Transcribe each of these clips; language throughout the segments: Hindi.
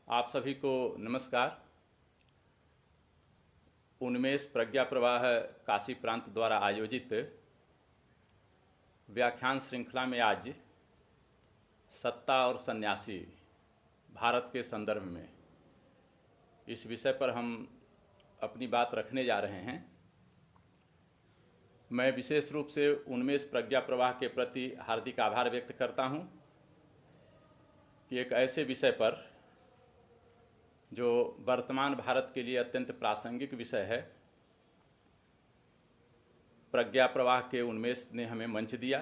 आप सभी को नमस्कार। उन्मेष प्रज्ञा प्रवाह काशी प्रांत द्वारा आयोजित व्याख्यान श्रृंखला में आज सत्ता और सन्यासी भारत के संदर्भ में इस विषय पर हम अपनी बात रखने जा रहे हैं। मैं विशेष रूप से उन्मेष प्रज्ञा प्रवाह के प्रति हार्दिक आभार व्यक्त करता हूं कि एक ऐसे विषय पर जो वर्तमान भारत के लिए अत्यंत प्रासंगिक विषय है, प्रज्ञा प्रवाह के उन्मेष ने हमें मंच दिया।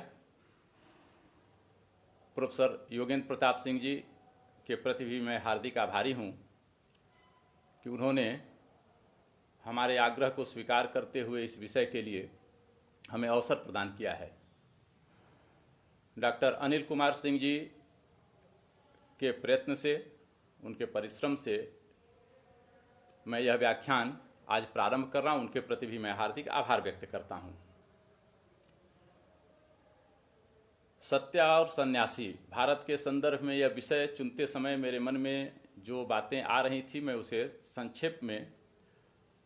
प्रोफेसर योगेंद्र प्रताप सिंह जी के प्रति भी मैं हार्दिक आभारी हूं कि उन्होंने हमारे आग्रह को स्वीकार करते हुए इस विषय के लिए हमें अवसर प्रदान किया है। डॉक्टर अनिल कुमार सिंह जी के प्रयत्न से, उनके परिश्रम से मैं यह व्याख्यान आज प्रारंभ कर रहा हूं। उनके प्रति भी मैं हार्दिक आभार व्यक्त करता हूं। सत्या और सन्यासी भारत के संदर्भ में यह विषय चुनते समय मेरे मन में जो बातें आ रही थी, मैं उसे संक्षेप में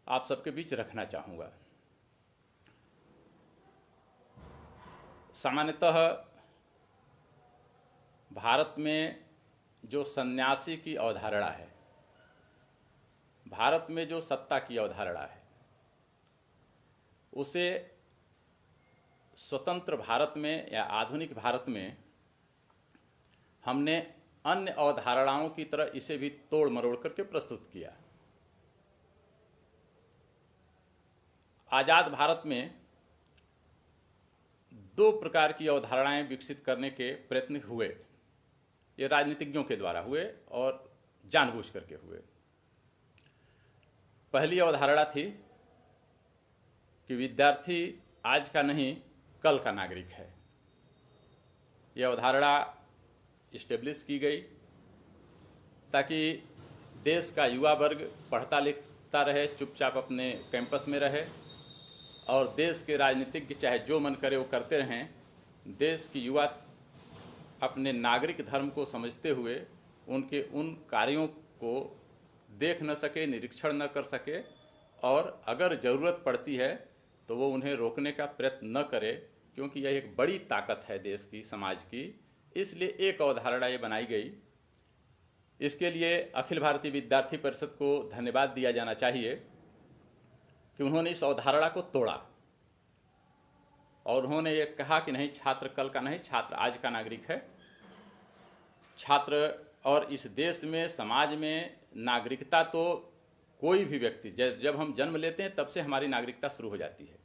आप सबके बीच रखना चाहूँगा। सामान्यतः भारत में जो सन्यासी की अवधारणा है, भारत में जो सत्ता की अवधारणा है, उसे स्वतंत्र भारत में या आधुनिक भारत में हमने अन्य अवधारणाओं की तरह इसे भी तोड़ मरोड़ करके प्रस्तुत किया। आजाद भारत में दो प्रकार की अवधारणाएं विकसित करने के प्रयत्न हुए। ये राजनीतिज्ञों के द्वारा हुए और जानबूझ करके हुए। पहली अवधारणा थी कि विद्यार्थी आज का नहीं कल का नागरिक है। यह अवधारणा इस्टेब्लिश की गई ताकि देश का युवा वर्ग पढ़ता लिखता रहे, चुपचाप अपने कैंपस में रहे और देश के राजनीतिज्ञ चाहे जो मन करे वो करते रहें। देश की युवा अपने नागरिक धर्म को समझते हुए उनके उन कार्यों को देख न सके, निरीक्षण न कर सके और अगर ज़रूरत पड़ती है तो वो उन्हें रोकने का प्रयत्न न करे, क्योंकि यह एक बड़ी ताकत है देश की, समाज की। इसलिए एक अवधारणा ये बनाई गई। इसके लिए अखिल भारतीय विद्यार्थी परिषद को धन्यवाद दिया जाना चाहिए कि उन्होंने इस अवधारणा को तोड़ा और उन्होंने ये कहा कि नहीं, छात्र कल का नहीं, छात्र आज का नागरिक है। छात्र और इस देश में, समाज में नागरिकता तो कोई भी व्यक्ति जब हम जन्म लेते हैं तब से हमारी नागरिकता शुरू हो जाती है।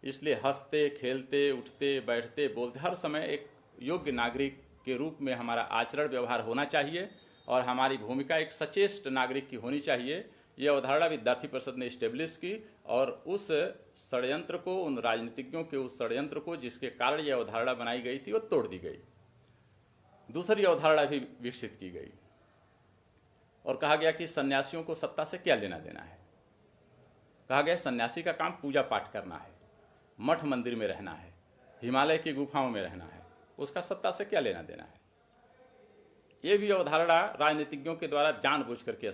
इसलिए हंसते खेलते उठते बैठते बोलते हर समय एक योग्य नागरिक के रूप में हमारा आचरण व्यवहार होना चाहिए और हमारी भूमिका एक सचेष्ट नागरिक की होनी चाहिए। यह अवधारणा विद्यार्थी परिषद ने इस्टेब्लिश की और उस षड्यंत्र को, उन राजनीतिज्ञों के उस षड्यंत्र को जिसके कारण यह अवधारणा बनाई गई थी, वो तोड़ दी गई। दूसरी अवधारणा भी विकसित की गई और कहा गया कि सन्यासियों को सत्ता से क्या लेना देना है। कहा गया सन्यासी का काम पूजा पाठ करना है, मठ मंदिर में रहना है, हिमालय की गुफाओं में रहना है, उसका सत्ता से क्या लेना देना है। ये भी अवधारणा राजनीतिज्ञों के द्वारा जानबूझ करके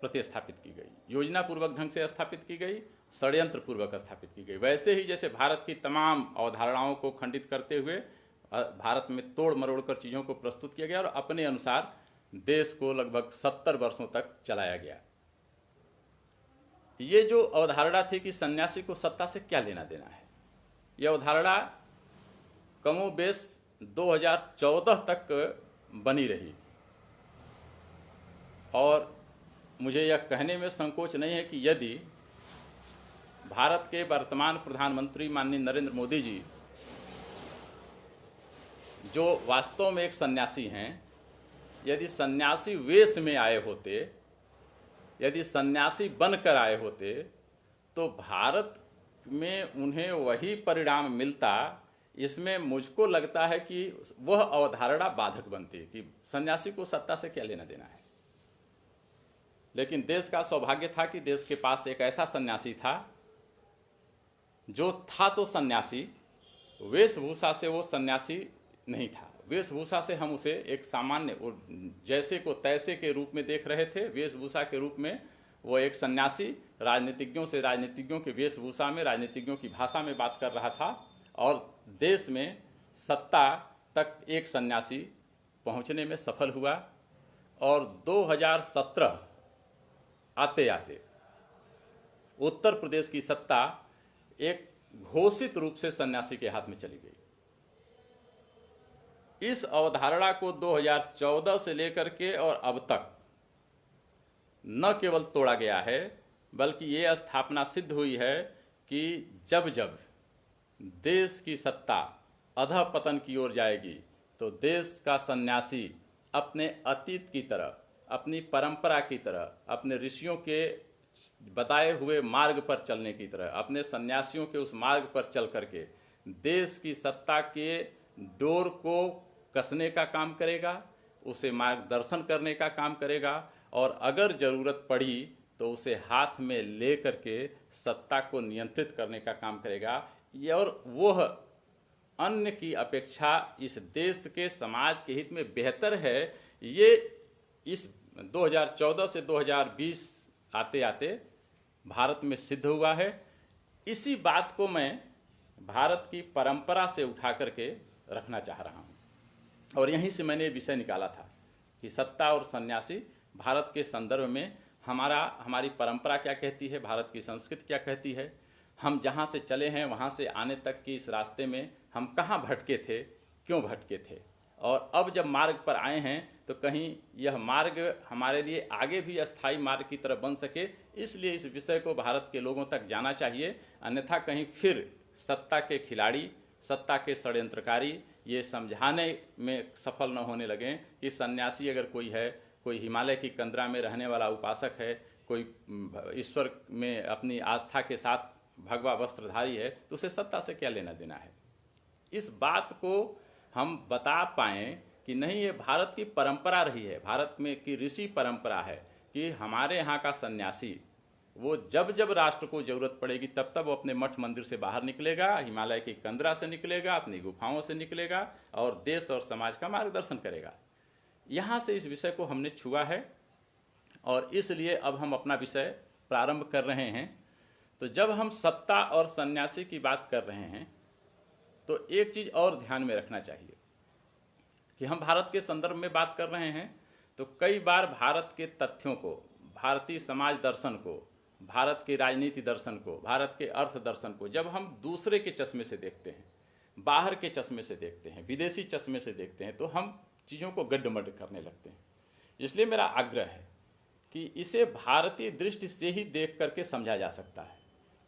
प्रतिस्थापित की गई, योजना पूर्वक ढंग से स्थापित की गई, षड्यंत्र पूर्वक स्थापित की गई। वैसे ही जैसे भारत की तमाम अवधारणाओं को खंडित करते हुए भारत में तोड़ मरोड़ कर चीज़ों को प्रस्तुत किया गया और अपने अनुसार देश को लगभग 70 वर्षों तक चलाया गया। ये जो अवधारणा थी कि सन्यासी को सत्ता से क्या लेना देना है, यह अवधारणा कमोबेश 2014 तक बनी रही और मुझे यह कहने में संकोच नहीं है कि यदि भारत के वर्तमान प्रधानमंत्री माननीय नरेंद्र मोदी जी, जो वास्तव में एक सन्यासी हैं, यदि सन्यासी वेश में आए होते, यदि सन्यासी बनकर आए होते, तो भारत में उन्हें वही परिणाम मिलता। इसमें मुझको लगता है कि वह अवधारणा बाधक बनती कि सन्यासी को सत्ता से क्या लेना देना है। लेकिन देश का सौभाग्य था कि देश के पास एक ऐसा सन्यासी था जो था तो सन्यासी, वेशभूषा से वो सन्यासी नहीं था, वेशभूषा से हम उसे एक सामान्य जैसे को तैसे के रूप में देख रहे थे। वेशभूषा के रूप में वो एक सन्यासी राजनीतिज्ञों से राजनीतिज्ञों की वेशभूषा में, राजनीतिज्ञों की भाषा में बात कर रहा था, और देश में सत्ता तक एक सन्यासी पहुंचने में सफल हुआ। और 2017 आते आते उत्तर प्रदेश की सत्ता एक घोषित रूप से सन्यासी के हाथ में चली गई। इस अवधारणा को 2014 से लेकर के और अब तक न केवल तोड़ा गया है, बल्कि ये स्थापना सिद्ध हुई है कि जब जब देश की सत्ता अधःपतन की ओर जाएगी तो देश का सन्यासी अपने अतीत की तरह, अपनी परंपरा की तरह, अपने ऋषियों के बताए हुए मार्ग पर चलने की तरह, अपने सन्यासियों के उस मार्ग पर चल करके देश की सत्ता के डोर को कसने का काम करेगा, उसे मार्गदर्शन करने का काम करेगा, और अगर जरूरत पड़ी तो उसे हाथ में ले करके सत्ता को नियंत्रित करने का काम करेगा। और वह अन्य की अपेक्षा इस देश के समाज के हित में बेहतर है। ये इस 2014 से 2020 आते आते भारत में सिद्ध हुआ है। इसी बात को मैं भारत की परंपरा से उठा करके रखना चाह रहा हूँ, और यहीं से मैंने विषय निकाला था कि सत्ता और सन्यासी भारत के संदर्भ में हमारी परंपरा क्या कहती है, भारत की संस्कृति क्या कहती है, हम जहाँ से चले हैं वहाँ से आने तक की इस रास्ते में हम कहाँ भटके थे, क्यों भटके थे, और अब जब मार्ग पर आए हैं तो कहीं यह मार्ग हमारे लिए आगे भी अस्थायी मार्ग की तरफ बन सके, इसलिए इस विषय को भारत के लोगों तक जाना चाहिए। अन्यथा कहीं फिर सत्ता के खिलाड़ी, सत्ता के षड्यंत्रकारी ये समझाने में सफल न होने लगें कि सन्यासी अगर कोई है, कोई हिमालय की कंदरा में रहने वाला उपासक है, कोई ईश्वर में अपनी आस्था के साथ भगवा वस्त्रधारी है, तो उसे सत्ता से क्या लेना देना है। इस बात को हम बता पाएं कि नहीं, ये भारत की परंपरा रही है, भारत में की ऋषि परंपरा है कि हमारे यहाँ का सन्यासी वो जब जब राष्ट्र को जरूरत पड़ेगी तब तब वो अपने मठ मंदिर से बाहर निकलेगा, हिमालय की कंदरा से निकलेगा, अपनी गुफाओं से निकलेगा और देश और समाज का मार्गदर्शन करेगा। यहाँ से इस विषय को हमने छुआ है और इसलिए अब हम अपना विषय प्रारंभ कर रहे हैं। तो जब हम सत्ता और सन्यासी की बात कर रहे हैं तो एक चीज़ और ध्यान में रखना चाहिए कि हम भारत के संदर्भ में बात कर रहे हैं तो कई बार भारत के तथ्यों को, भारतीय समाज दर्शन को, भारत के राजनीति दर्शन को, भारत के अर्थ दर्शन को जब हम दूसरे के चश्मे से देखते हैं, बाहर के चश्मे से देखते हैं, विदेशी चश्मे से देखते हैं, तो हम चीज़ों को गड्ढमड्ढ करने लगते हैं। इसलिए मेरा आग्रह है कि इसे भारतीय दृष्टि से ही देख करके समझा जा सकता है,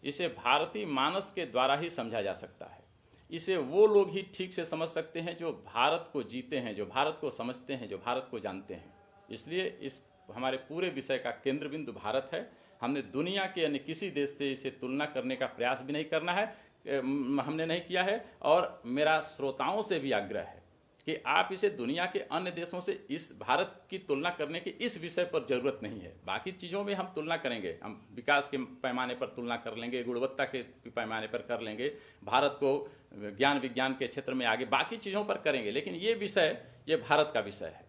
इसे भारतीय मानस के द्वारा ही समझा जा सकता है, इसे वो लोग ही ठीक से समझ सकते हैं जो भारत को जीते हैं, जो भारत को समझते हैं, जो भारत को जानते हैं। इसलिए इस हमारे पूरे विषय का केंद्र बिंदु भारत है। हमने दुनिया के अन्य किसी देश से इसे तुलना करने का प्रयास भी नहीं करना है, हमने नहीं किया है। और मेरा श्रोताओं से भी आग्रह है कि आप इसे दुनिया के अन्य देशों से इस भारत की तुलना करने की इस विषय पर जरूरत नहीं है। बाकी चीज़ों में हम तुलना करेंगे, हम विकास के पैमाने पर तुलना कर लेंगे, गुणवत्ता के पैमाने पर कर लेंगे, भारत को ज्ञान विज्ञान के क्षेत्र में आगे बाकी चीज़ों पर करेंगे, लेकिन ये विषय ये भारत का विषय है।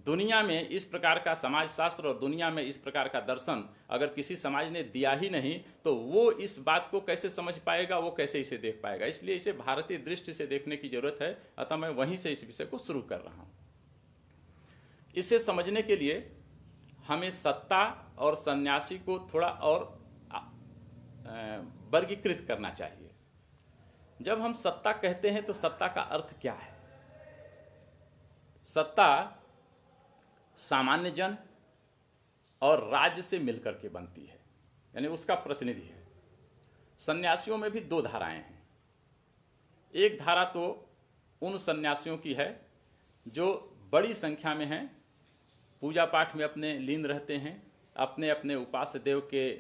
दुनिया में इस प्रकार का समाजशास्त्र और दुनिया में इस प्रकार का दर्शन अगर किसी समाज ने दिया ही नहीं तो वो इस बात को कैसे समझ पाएगा, वो कैसे इसे देख पाएगा। इसलिए इसे भारतीय दृष्टि से देखने की जरूरत है। अतः मैं वहीं से इस विषय को शुरू कर रहा हूँ। इसे समझने के लिए हमें सत्ता और सन्यासी को थोड़ा और वर्गीकृत करना चाहिए। जब हम सत्ता कहते हैं तो सत्ता का अर्थ क्या है? सत्ता सामान्य जन और राज्य से मिलकर के बनती है, यानी उसका प्रतिनिधि है। सन्यासियों में भी दो धाराएं हैं। एक धारा तो उन सन्यासियों की है जो बड़ी संख्या में हैं, पूजा पाठ में अपने लीन रहते हैं, अपने अपने उपास्य देव के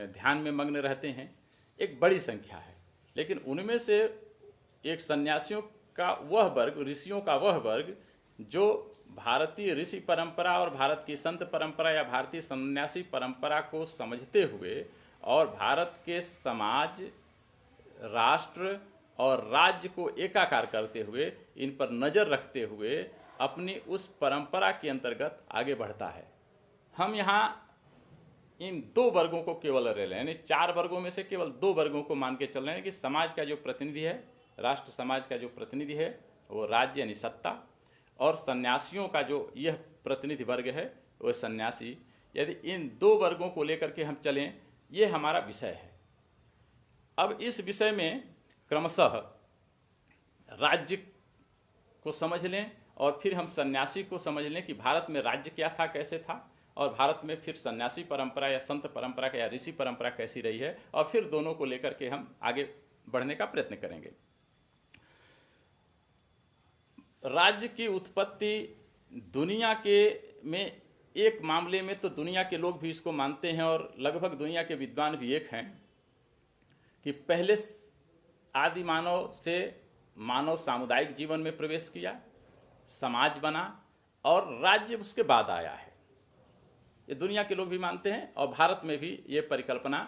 ध्यान में मग्न रहते हैं, एक बड़ी संख्या है। लेकिन उनमें से एक सन्यासियों का वह वर्ग, ऋषियों का वह वर्ग जो भारतीय ऋषि परंपरा और भारत की संत परंपरा या भारतीय सन्यासी परंपरा को समझते हुए और भारत के समाज, राष्ट्र और राज्य को एकाकार करते हुए, इन पर नज़र रखते हुए अपनी उस परंपरा के अंतर्गत आगे बढ़ता है। हम यहाँ इन दो वर्गों को केवल ले रहे हैं, यानी 4 वर्गों में से केवल 2 वर्गों को मान के चल रहे हैं कि समाज का जो प्रतिनिधि है, राष्ट्र समाज का जो प्रतिनिधि है वो राज्य यानी सत्ता, और सन्यासियों का जो यह प्रतिनिधि वर्ग है वो सन्यासी। यदि इन 2 वर्गों को लेकर के हम चलें, ये हमारा विषय है। अब इस विषय में क्रमशः राज्य को समझ लें और फिर हम सन्यासी को समझ लें कि भारत में राज्य क्या था, कैसे था, और भारत में फिर सन्यासी परंपरा या संत परंपरा या ऋषि परंपरा कैसी रही है, और फिर दोनों को लेकर के हम आगे बढ़ने का प्रयत्न करेंगे। राज्य की उत्पत्ति दुनिया के में एक मामले में तो दुनिया के लोग भी इसको मानते हैं और लगभग दुनिया के विद्वान भी एक हैं कि पहले आदि मानव से मानव सामुदायिक जीवन में प्रवेश किया, समाज बना और राज्य उसके बाद आया है। ये दुनिया के लोग भी मानते हैं और भारत में भी ये परिकल्पना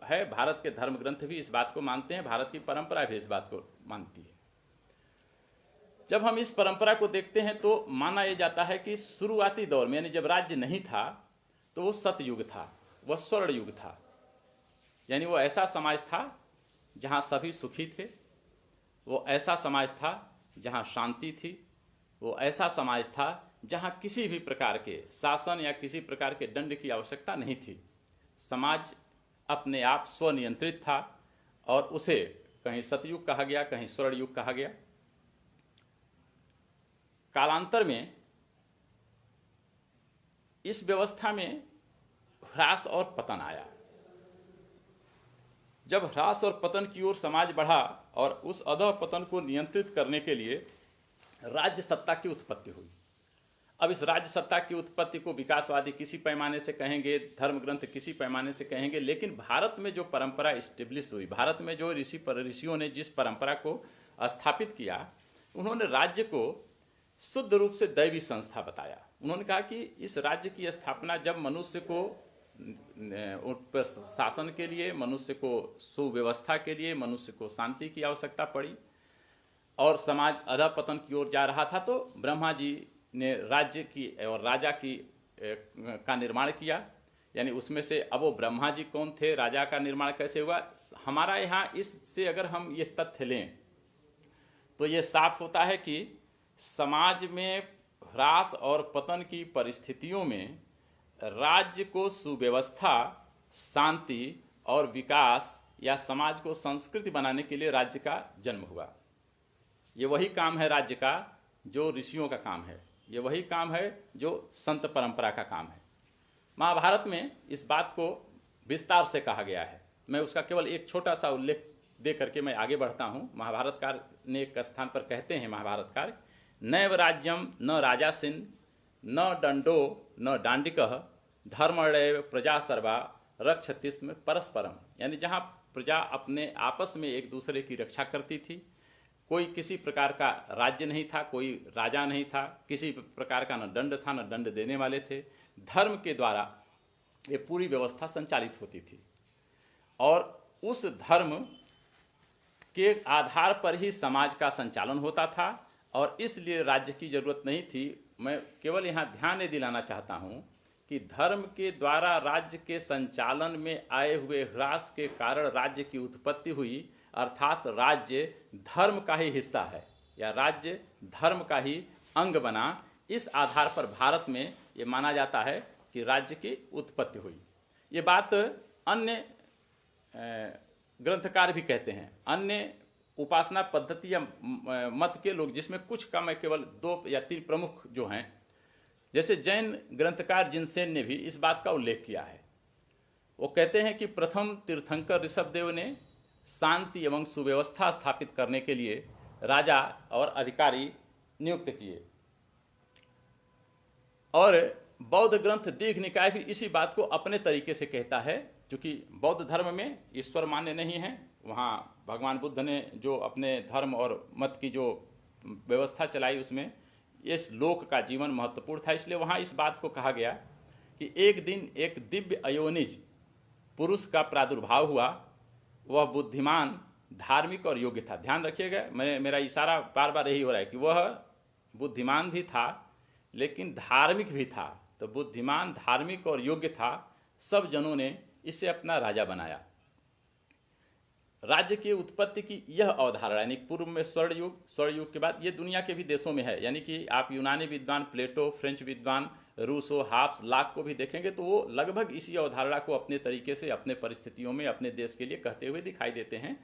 है। भारत के धर्म ग्रंथ भी इस बात को मानते हैं, भारत की परंपरा भी इस बात को मानती है। जब हम इस परंपरा को देखते हैं तो माना यह जाता है कि शुरुआती दौर में, यानी जब राज्य नहीं था, तो वो सतयुग था, वह स्वर्ण युग था। यानी वो ऐसा समाज था जहाँ सभी सुखी थे, वो ऐसा समाज था जहाँ शांति थी, वो ऐसा समाज था जहाँ किसी भी प्रकार के शासन या किसी प्रकार के दंड की आवश्यकता नहीं थी। समाज अपने आप स्वनियंत्रित था और उसे कहीं सतयुग कहा गया, कहीं स्वर्ण युग कहा गया। कालांतर में इस व्यवस्था में ह्रास और पतन आया। जब ह्रास और पतन की ओर समाज बढ़ा और उस अधः पतन को नियंत्रित करने के लिए राज्य सत्ता की उत्पत्ति हुई। अब इस राज्य सत्ता की उत्पत्ति को विकासवादी किसी पैमाने से कहेंगे, धर्म ग्रंथ किसी पैमाने से कहेंगे, लेकिन भारत में जो परंपरा इस्टेब्लिश हुई, भारत में जो ऋषियों ने जिस परंपरा को स्थापित किया, उन्होंने राज्य को शुद्ध रूप से दैवी संस्था बताया। उन्होंने कहा कि इस राज्य की स्थापना जब मनुष्य को पर शासन के लिए, मनुष्य को सुव्यवस्था के लिए, मनुष्य को शांति की आवश्यकता पड़ी और समाज अधःपतन की ओर जा रहा था, तो ब्रह्मा जी ने राज्य की और राजा की का निर्माण किया। यानी उसमें से अब वो ब्रह्मा जी कौन थे, राजा का निर्माण कैसे हुआ, हमारा यहाँ इससे अगर हम ये तथ्य लें तो ये साफ होता है कि समाज में ह्रास और पतन की परिस्थितियों में राज्य को सुव्यवस्था, शांति और विकास या समाज को संस्कृति बनाने के लिए राज्य का जन्म हुआ। ये वही काम है राज्य का जो ऋषियों का काम है, ये वही काम है जो संत परंपरा का काम है। महाभारत में इस बात को विस्तार से कहा गया है। मैं उसका केवल एक छोटा सा उल्लेख दे करके मैं आगे बढ़ता हूँ। महाभारतकार ने एक स्थान पर कहते हैं, महाभारतकार, नैव राज्यम न राजासिन न दंडो न दांडिकः धर्मणैव प्रजा सर्वा रक्षतिस्म परस्परम। यानी जहाँ प्रजा अपने आपस में एक दूसरे की रक्षा करती थी, कोई किसी प्रकार का राज्य नहीं था, कोई राजा नहीं था, किसी प्रकार का न दंड था, न दंड देने वाले थे। धर्म के द्वारा ये पूरी व्यवस्था संचालित होती थी और उस धर्म के आधार पर ही समाज का संचालन होता था और इसलिए राज्य की जरूरत नहीं थी। मैं केवल यहाँ ध्यान दिलाना चाहता हूँ कि धर्म के द्वारा राज्य के संचालन में आए हुए ह्रास के कारण राज्य की उत्पत्ति हुई, अर्थात राज्य धर्म का ही हिस्सा है या राज्य धर्म का ही अंग बना। इस आधार पर भारत में ये माना जाता है कि राज्य की उत्पत्ति हुई। ये बात अन्य ग्रंथकार भी कहते हैं, अन्य उपासना पद्धति या मत के लोग, जिसमें कुछ का मैं केवल 2 या 3 प्रमुख जो हैं, जैसे जैन ग्रंथकार जिनसेन ने भी इस बात का उल्लेख किया है। वो कहते हैं कि प्रथम तीर्थंकर ऋषभदेव ने शांति एवं सुव्यवस्था स्थापित करने के लिए राजा और अधिकारी नियुक्त किए और बौद्ध ग्रंथ दीघ निकाय भी इसी बात को अपने तरीके से कहता है। क्योंकि बौद्ध धर्म में ईश्वर मान्य नहीं है, वहाँ भगवान बुद्ध ने जो अपने धर्म और मत की जो व्यवस्था चलाई उसमें इस लोक का जीवन महत्वपूर्ण था। इसलिए वहाँ इस बात को कहा गया कि एक दिन एक दिव्य अयोनिज पुरुष का प्रादुर्भाव हुआ। वह बुद्धिमान धार्मिक और योग्य था। ध्यान रखिएगा, मेरा इशारा बार बार यही हो रहा है कि वह बुद्धिमान भी था लेकिन धार्मिक भी था। तो बुद्धिमान, धार्मिक और योग्य था, सब जनों ने इसे अपना राजा बनाया। राज्य की उत्पत्ति की यह अवधारणा, यानी पूर्व में स्वर्ण युग के बाद ये दुनिया के भी देशों में है। यानी कि आप यूनानी विद्वान प्लेटो, फ्रेंच विद्वान रूसो, हाब्स, लाक को भी देखेंगे तो वो लगभग इसी अवधारणा को अपने तरीके से अपने परिस्थितियों में अपने देश के लिए कहते हुए दिखाई देते हैं।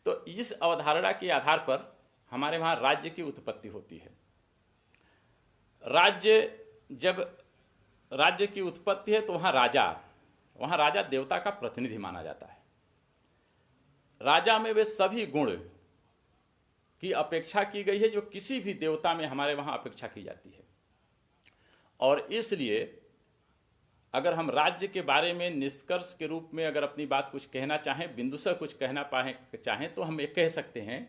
तो इस अवधारणा के आधार पर हमारे वहाँ राज्य की उत्पत्ति होती है। जब राज्य की उत्पत्ति है तो वहाँ राजा देवता का प्रतिनिधि माना जाता है। राजा में वे सभी गुण की अपेक्षा की गई है जो किसी भी देवता में हमारे वहाँ अपेक्षा की जाती है। और इसलिए अगर हम राज्य के बारे में निष्कर्ष के रूप में अगर अपनी बात कुछ कहना चाहें, बिंदुसर कुछ कहना चाहें, तो हम ये कह सकते हैं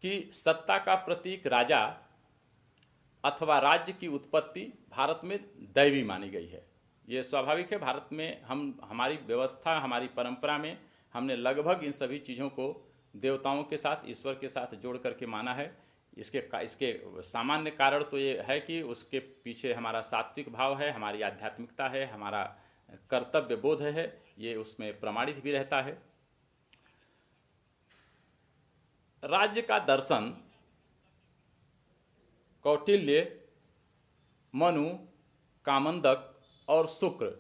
कि सत्ता का प्रतीक राजा अथवा राज्य की उत्पत्ति भारत में दैवी मानी गई है। ये स्वाभाविक है। भारत में हमारी व्यवस्था, हमारी परंपरा में हमने लगभग इन सभी चीज़ों को देवताओं के साथ, ईश्वर के साथ जोड़ करके माना है। इसके सामान्य कारण तो ये है कि उसके पीछे हमारा सात्विक भाव है, हमारी आध्यात्मिकता है, हमारा कर्तव्य बोध है, ये उसमें प्रमाणित भी रहता है। राज्य का दर्शन कौटिल्य, मनु, कामंदक और शुक्र,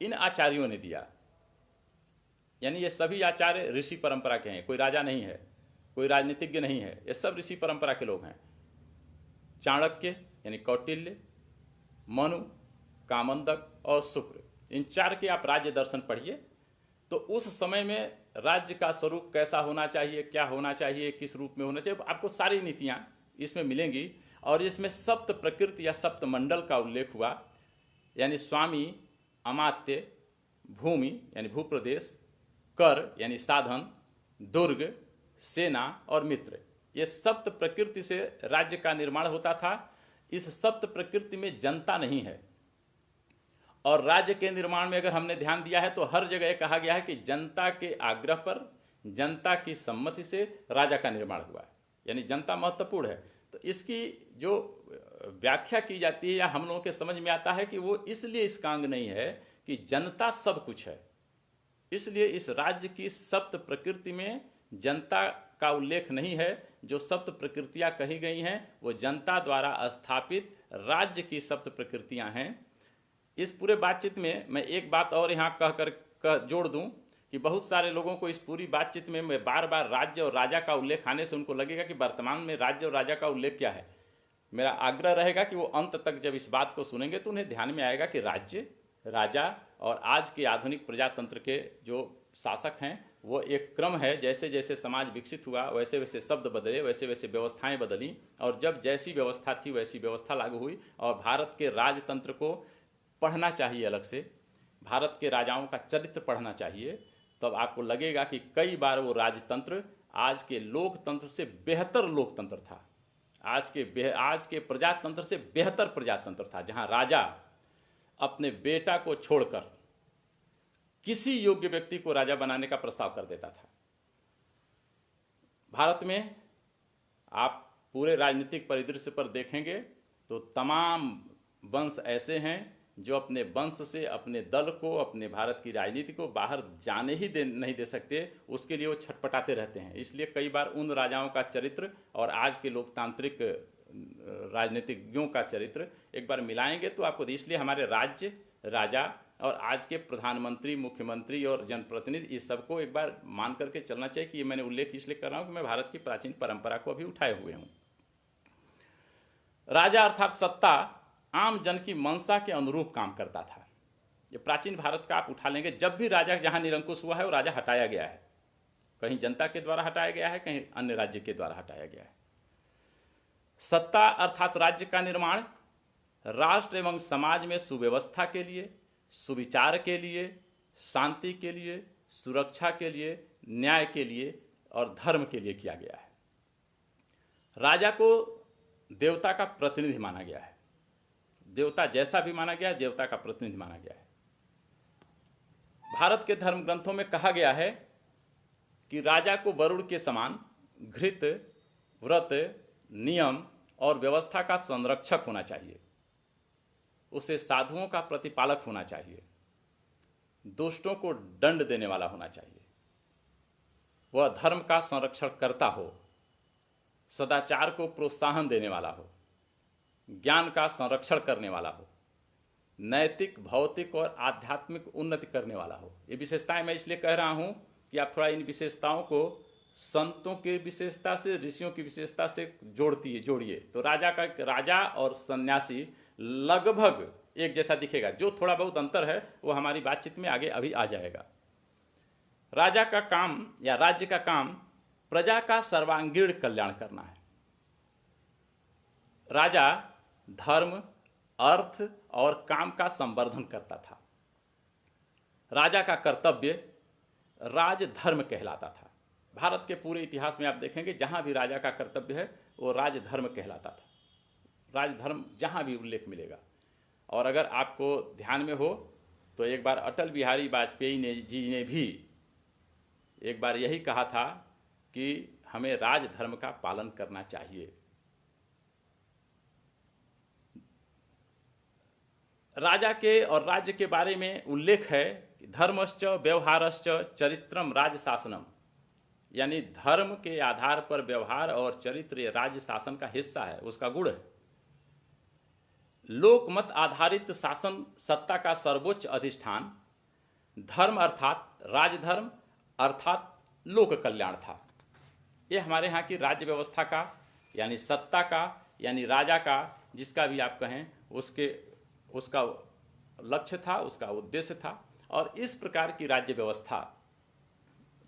इन आचार्यों ने दिया। यानी ये सभी आचार्य ऋषि परंपरा के हैं, कोई राजा नहीं है, कोई राजनीतिज्ञ नहीं है, ये सब ऋषि परंपरा के लोग हैं। चाणक्य यानी कौटिल्य, मनु, कामंदक और शुक्र, इन चार के आप राज्य दर्शन पढ़िए तो उस समय में राज्य का स्वरूप कैसा होना चाहिए, क्या होना चाहिए, किस रूप में होना चाहिए, आपको सारी नीतियां इसमें मिलेंगी। और इसमें सप्त प्रकृति या सप्त मंडल का उल्लेख हुआ, यानी स्वामी, अमात्य, भूमि यानी भूप्रदेश, कर यानी साधन, दुर्ग, सेना और मित्र, ये सप्त प्रकृति से राज्य का निर्माण होता था। इस सप्त प्रकृति में जनता नहीं है। और राज्य के निर्माण में अगर हमने ध्यान दिया है तो हर जगह कहा गया है कि जनता के आग्रह पर, जनता की सम्मति से राजा का निर्माण हुआ है, यानी जनता महत्वपूर्ण है। तो इसकी जो व्याख्या की जाती है या हम लोगों के समझ में आता है कि वो इसलिए इसका अंग नहीं है कि जनता सब कुछ है, इसलिए इस राज्य की सप्त प्रकृति में जनता का उल्लेख नहीं है। जो सप्त प्रकृतियां कही गई हैं वो जनता द्वारा स्थापित राज्य की सप्त प्रकृतियां हैं। इस पूरे बातचीत में मैं एक बात और यहाँ कह जोड़ दूं कि बहुत सारे लोगों को इस पूरी बातचीत में मैं बार बार राज्य और राजा का उल्लेख आने से उनको लगेगा कि वर्तमान में राज्य और राजा का उल्लेख क्या है। मेरा आग्रह रहेगा कि वो अंत तक जब इस बात को सुनेंगे तो उन्हें ध्यान में आएगा कि राज्य, राजा और आज के आधुनिक प्रजातंत्र के जो शासक हैं वो एक क्रम है। जैसे जैसे समाज विकसित हुआ वैसे वैसे शब्द बदले, वैसे वैसे व्यवस्थाएं बदली, और जब जैसी व्यवस्था थी वैसी व्यवस्था लागू हुई। और भारत के राजतंत्र को पढ़ना चाहिए अलग से, भारत के राजाओं का चरित्र पढ़ना चाहिए, तब आपको लगेगा कि कई बार वो राजतंत्र आज के लोकतंत्र से बेहतर लोकतंत्र था, आज के प्रजातंत्र से बेहतर प्रजातंत्र था, जहां राजा अपने बेटा को छोड़कर किसी योग्य व्यक्ति को राजा बनाने का प्रस्ताव कर देता था। भारत में आप पूरे राजनीतिक परिदृश्य पर देखेंगे तो तमाम वंश ऐसे हैं जो अपने वंश से अपने दल को, अपने भारत की राजनीति को बाहर जाने ही नहीं दे सकते, उसके लिए वो छटपटाते रहते हैं। इसलिए कई बार उन राजाओं का चरित्र और आज के लोकतांत्रिक राजनीतिज्ञों का चरित्र एक बार मिलाएंगे तो आपको, इसलिए हमारे राज्य, राजा और आज के प्रधानमंत्री, मुख्यमंत्री और जनप्रतिनिधि, इस सबको एक बार मान करके चलना चाहिए कि ये मैंने उल्लेख इसलिए कर रहा हूं कि मैं भारत की प्राचीन परंपरा को अभी उठाए हुए हूं। राजा अर्थात सत्ता आम जन की मंशा के अनुरूप काम करता था। ये प्राचीन भारत का आप उठा लेंगे, जब भी राजा जहां निरंकुश हुआ है वो राजा हटाया गया है, कहीं जनता के द्वारा हटाया गया है, कहीं अन्य राज्य के द्वारा हटाया गया है। सत्ता अर्थात राज्य का निर्माण राष्ट्र एवं समाज में सुव्यवस्था के लिए, सुविचार के लिए, शांति के लिए, सुरक्षा के लिए, न्याय के लिए और धर्म के लिए किया गया है। राजा को देवता का प्रतिनिधि माना गया है, देवता जैसा भी माना गया है, देवता का प्रतिनिधि माना गया है। भारत के धर्म ग्रंथों में कहा गया है कि राजा को वरुण के समान घृत, व्रत, नियम और व्यवस्था का संरक्षक होना चाहिए। उसे साधुओं का प्रतिपालक होना चाहिए, दुष्टों को दंड देने वाला होना चाहिए, वह धर्म का संरक्षण करता हो, सदाचार को प्रोत्साहन देने वाला हो, ज्ञान का संरक्षण करने वाला हो, नैतिक, भौतिक और आध्यात्मिक उन्नति करने वाला हो। ये विशेषताएं मैं इसलिए कह रहा हूं कि आप थोड़ा इन विशेषताओं को संतों की विशेषता से, ऋषियों की विशेषता से जोड़िए तो राजा और सन्यासी लगभग एक जैसा दिखेगा। जो थोड़ा बहुत अंतर है वो हमारी बातचीत में आगे अभी आ जाएगा। राजा का काम या राज्य का काम प्रजा का सर्वांगीण कल्याण करना है। राजा धर्म, अर्थ और काम का संवर्धन करता था। राजा का कर्तव्य राजधर्म कहलाता था। भारत के पूरे इतिहास में आप देखेंगे जहां भी राजा का कर्तव्य है वो राजधर्म कहलाता था। राजधर्म जहां भी उल्लेख मिलेगा। और अगर आपको ध्यान में हो तो एक बार अटल बिहारी वाजपेयी जी ने भी एक बार यही कहा था कि हमें राजधर्म का पालन करना चाहिए। राजा के और राज्य के बारे में उल्लेख है कि धर्मश्च व्यवहारश्च चरित्रम राज शासनम, यानी धर्म के आधार पर व्यवहार और चरित्र राज्य शासन का हिस्सा है, उसका गुण है। लोकमत आधारित शासन सत्ता का सर्वोच्च अधिष्ठान धर्म अर्थात राजधर्म अर्थात लोक कल्याण था। यह हमारे यहाँ की राज्य व्यवस्था का यानी सत्ता का यानी राजा का जिसका भी आप कहें उसका लक्ष्य था, उसका उद्देश्य था। और इस प्रकार की राज्य व्यवस्था,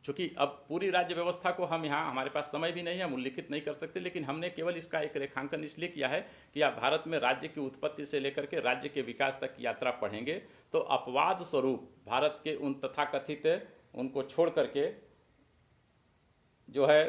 चूंकि अब पूरी राज्य व्यवस्था को हम यहाँ हमारे पास समय भी नहीं है, हम उल्लिखित नहीं कर सकते, लेकिन हमने केवल इसका एक रेखांकन इसलिए किया है कि आप भारत में राज्य की उत्पत्ति से लेकर के राज्य के विकास तक की यात्रा पढ़ेंगे तो अपवाद स्वरूप भारत के उन तथाकथित उनको छोड़ करके जो है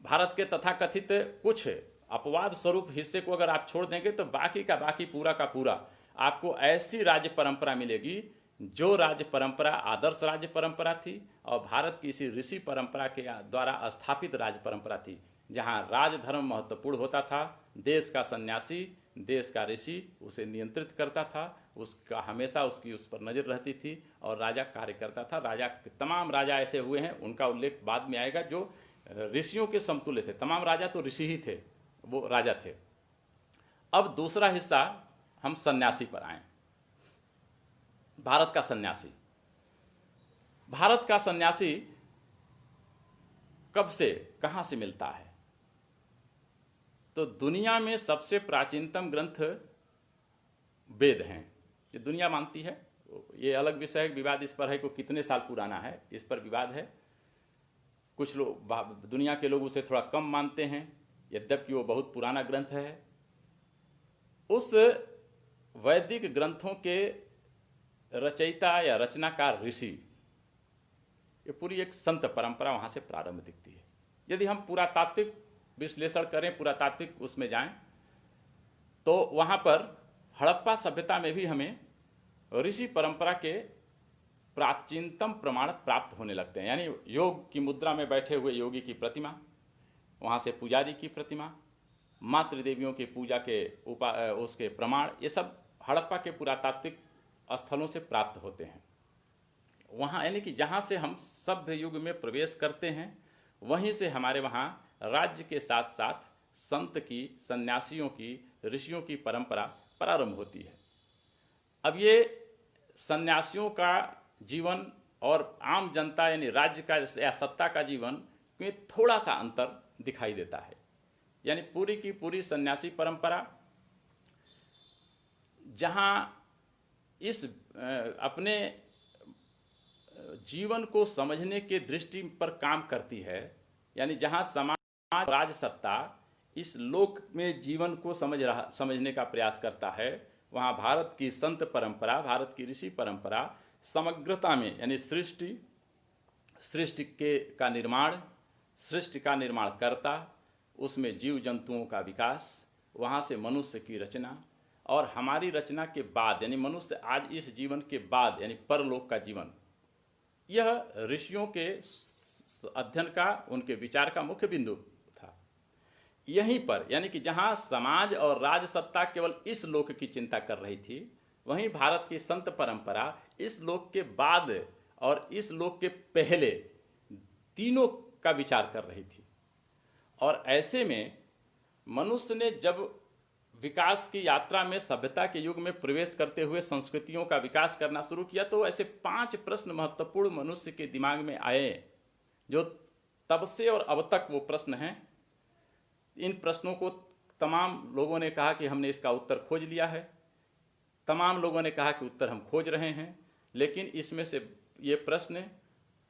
भारत के तथाकथित कुछ अपवाद स्वरूप हिस्से को अगर आप छोड़ देंगे तो बाकी का बाकी पूरा का पूरा आपको ऐसी राज्य परंपरा मिलेगी जो राज्य परंपरा आदर्श राज्य परंपरा थी और भारत की इसी ऋषि परंपरा के द्वारा स्थापित राज्य परंपरा थी, जहां राजधर्म महत्वपूर्ण होता था। देश का सन्यासी, देश का ऋषि उसे नियंत्रित करता था, उसका हमेशा उसकी उस पर नजर रहती थी और राजा कार्य करता था। तमाम राजा ऐसे हुए हैं, उनका उल्लेख बाद में आएगा, जो ऋषियों के समतुल्य थे। तमाम राजा तो ऋषि ही थे, वो राजा थे। अब दूसरा हिस्सा हम सन्यासी पर आए। भारत का सन्यासी, भारत का सन्यासी कब से कहां से मिलता है? तो दुनिया में सबसे प्राचीनतम ग्रंथ वेद हैं, ये दुनिया मानती है। ये अलग विषय है, विवाद इस पर है कि कितने साल पुराना है, इस पर विवाद है। कुछ लोग, दुनिया के लोग उसे थोड़ा कम मानते हैं, यद्यपि वो बहुत पुराना ग्रंथ है। उस वैदिक ग्रंथों के रचयिता या रचनाकार ऋषि, ये पूरी एक संत परंपरा वहां से प्रारंभ दिखती है। यदि हम पुरातात्विक विश्लेषण करें, पुरातात्विक उसमें जाएं, तो वहां पर हड़प्पा सभ्यता में भी हमें ऋषि परंपरा के प्राचीनतम प्रमाण प्राप्त होने लगते हैं। यानी योग की मुद्रा में बैठे हुए योगी की प्रतिमा, वहां से पुजारी की प्रतिमा, मातृदेवियों की पूजा के उसके प्रमाण, ये सब हड़प्पा के पुरातात्विक स्थलों से प्राप्त होते हैं। वहाँ यानी कि जहाँ से हम सभ्य युग में प्रवेश करते हैं, वहीं से हमारे वहाँ राज्य के साथ साथ संत की, सन्यासियों की, ऋषियों की परंपरा प्रारंभ होती है। अब ये सन्यासियों का जीवन और आम जनता यानी राज्य का या सत्ता का जीवन में थोड़ा सा अंतर दिखाई देता है। यानी पूरी की पूरी सन्यासी परंपरा जहाँ इस अपने जीवन को समझने के दृष्टि पर काम करती है, यानी जहाँ समाज राज सत्ता इस लोक में जीवन को समझने का प्रयास करता है, वहाँ भारत की संत परंपरा, भारत की ऋषि परंपरा समग्रता में यानी सृष्टि का निर्माण, सृष्टि का निर्माण करता, उसमें जीव जंतुओं का विकास, वहाँ से मनुष्य की रचना और हमारी रचना के बाद यानी मनुष्य आज इस जीवन के बाद यानी परलोक का जीवन, यह ऋषियों के अध्ययन का, उनके विचार का मुख्य बिंदु था। यहीं पर यानी कि जहां समाज और राज सत्ता केवल इस लोक की चिंता कर रही थी, वहीं भारत की संत परंपरा इस लोक के बाद और इस लोक के पहले तीनों का विचार कर रही थी। और ऐसे में मनुष्य ने जब विकास की यात्रा में, सभ्यता के युग में प्रवेश करते हुए संस्कृतियों का विकास करना शुरू किया, तो ऐसे 5 प्रश्न महत्वपूर्ण मनुष्य के दिमाग में आए, जो तब से और अब तक वो प्रश्न हैं। इन प्रश्नों को तमाम लोगों ने कहा कि हमने इसका उत्तर खोज लिया है, तमाम लोगों ने कहा कि उत्तर हम खोज रहे हैं, लेकिन इसमें से ये प्रश्न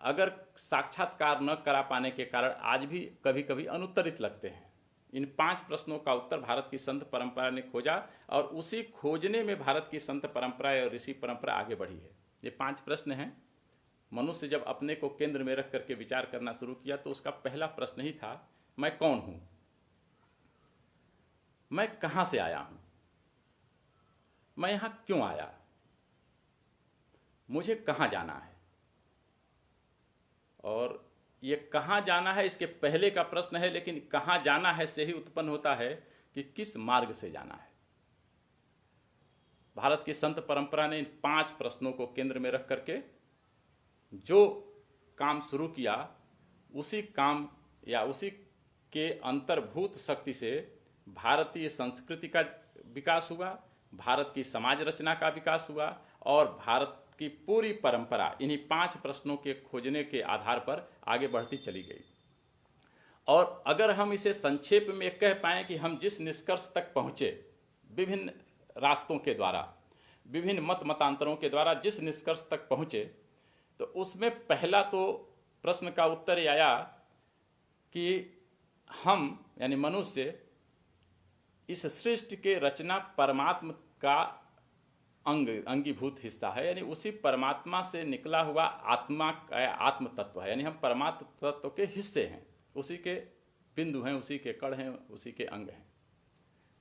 अगर साक्षात्कार न करा पाने के कारण आज भी कभी कभी अनुत्तरित लगते हैं। इन 5 प्रश्नों का उत्तर भारत की संत परंपरा ने खोजा, और उसी खोजने में भारत की संत परंपरा और ऋषि परंपरा आगे बढ़ी है। ये 5 प्रश्न हैं। मनुष्य जब अपने को केंद्र में रख करके विचार करना शुरू किया, तो उसका पहला प्रश्न ही था, मैं कौन हूं, मैं कहां से आया हूं, मैं यहां क्यों आया, मुझे कहां जाना है। और ये कहां जाना है इसके पहले का प्रश्न है, लेकिन कहां जाना है से ही उत्पन्न होता है कि किस मार्ग से जाना है। भारत की संत परंपरा ने इन 5 प्रश्नों को केंद्र में रख करके जो काम शुरू किया, उसी काम या उसी के अंतर्भूत शक्ति से भारतीय संस्कृति का विकास हुआ, भारत की समाज रचना का विकास हुआ, और भारत की पूरी परंपरा इन्हीं 5 प्रश्नों के खोजने के आधार पर आगे बढ़ती चली गई। और अगर हम इसे संक्षेप में कह पाएं कि हम जिस निष्कर्ष तक पहुंचे, विभिन्न रास्तों के द्वारा, विभिन्न मत मतांतरों के द्वारा जिस निष्कर्ष तक पहुंचे, तो उसमें पहला तो प्रश्न का उत्तर यह आया कि हम यानी मनुष्य इस सृष्टि के रचना परमात्मा का अंगीभूत हिस्सा है, यानी उसी परमात्मा से निकला हुआ आत्मा का आत्म तत्व है, यानी हम परमात्मा तत्व के हिस्से हैं, उसी के बिंदु हैं, उसी के कण हैं, उसी के अंग हैं।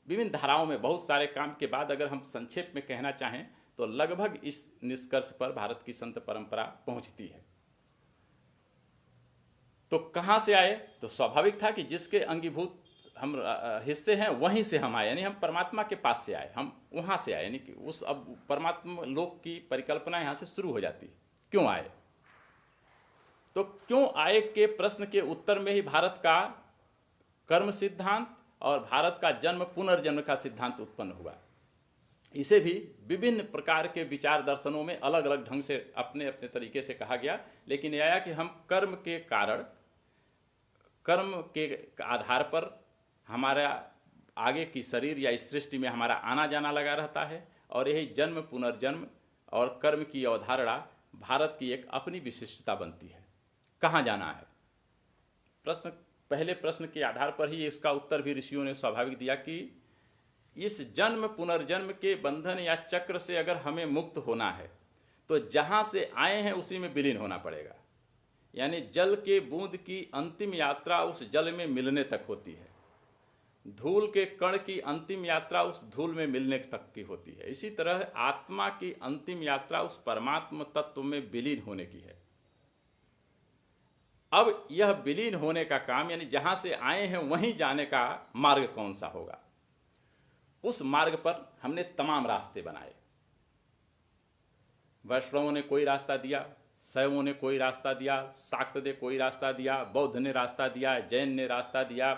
विभिन्न धाराओं में बहुत सारे काम के बाद अगर हम संक्षेप में कहना चाहें तो लगभग इस निष्कर्ष पर भारत की संत परंपरा पहुंचती है। तो कहां से आए, तो स्वाभाविक था कि जिसके अंगीभूत हम हिस्से हैं वहीं से हम आए, यानी हम परमात्मा के पास से आए, हम वहां से आए, यानी कि उस अब परमात्मा लोक की परिकल्पना यहां से शुरू हो जाती है। क्यों आए, तो क्यों आए के प्रश्न के उत्तर में ही भारत का कर्म सिद्धांत और भारत का जन्म पुनर्जन्म का सिद्धांत उत्पन्न हुआ। इसे भी विभिन्न प्रकार के विचार दर्शनों में अलग अलग ढंग से अपने अपने तरीके से कहा गया, लेकिन यह आया कि हम कर्म के कारण, कर्म के आधार पर हमारा आगे की शरीर या इस सृष्टि में हमारा आना जाना लगा रहता है, और यही जन्म पुनर्जन्म और कर्म की अवधारणा भारत की एक अपनी विशिष्टता बनती है। कहाँ जाना है, प्रश्न पहले प्रश्न के आधार पर ही इसका उत्तर भी ऋषियों ने स्वाभाविक दिया कि इस जन्म पुनर्जन्म के बंधन या चक्र से अगर हमें मुक्त होना है तो जहाँ से आए हैं उसी में विलीन होना पड़ेगा। यानी जल के बूंद की अंतिम यात्रा उस जल में मिलने तक होती है, धूल के कण की अंतिम यात्रा उस धूल में मिलने तक की होती है। इसी तरह आत्मा की अंतिम यात्रा उस परमात्मा तत्व में विलीन होने की है। अब यह विलीन होने का काम, यानी जहां से आए हैं वहीं जाने का मार्ग कौन सा होगा, उस मार्ग पर हमने तमाम रास्ते बनाए। वैष्णवों ने कोई रास्ता दिया, शैवों ने कोई रास्ता दिया, शाक्त ने कोई रास्ता दिया, बौद्ध ने रास्ता दिया, जैन ने रास्ता दिया,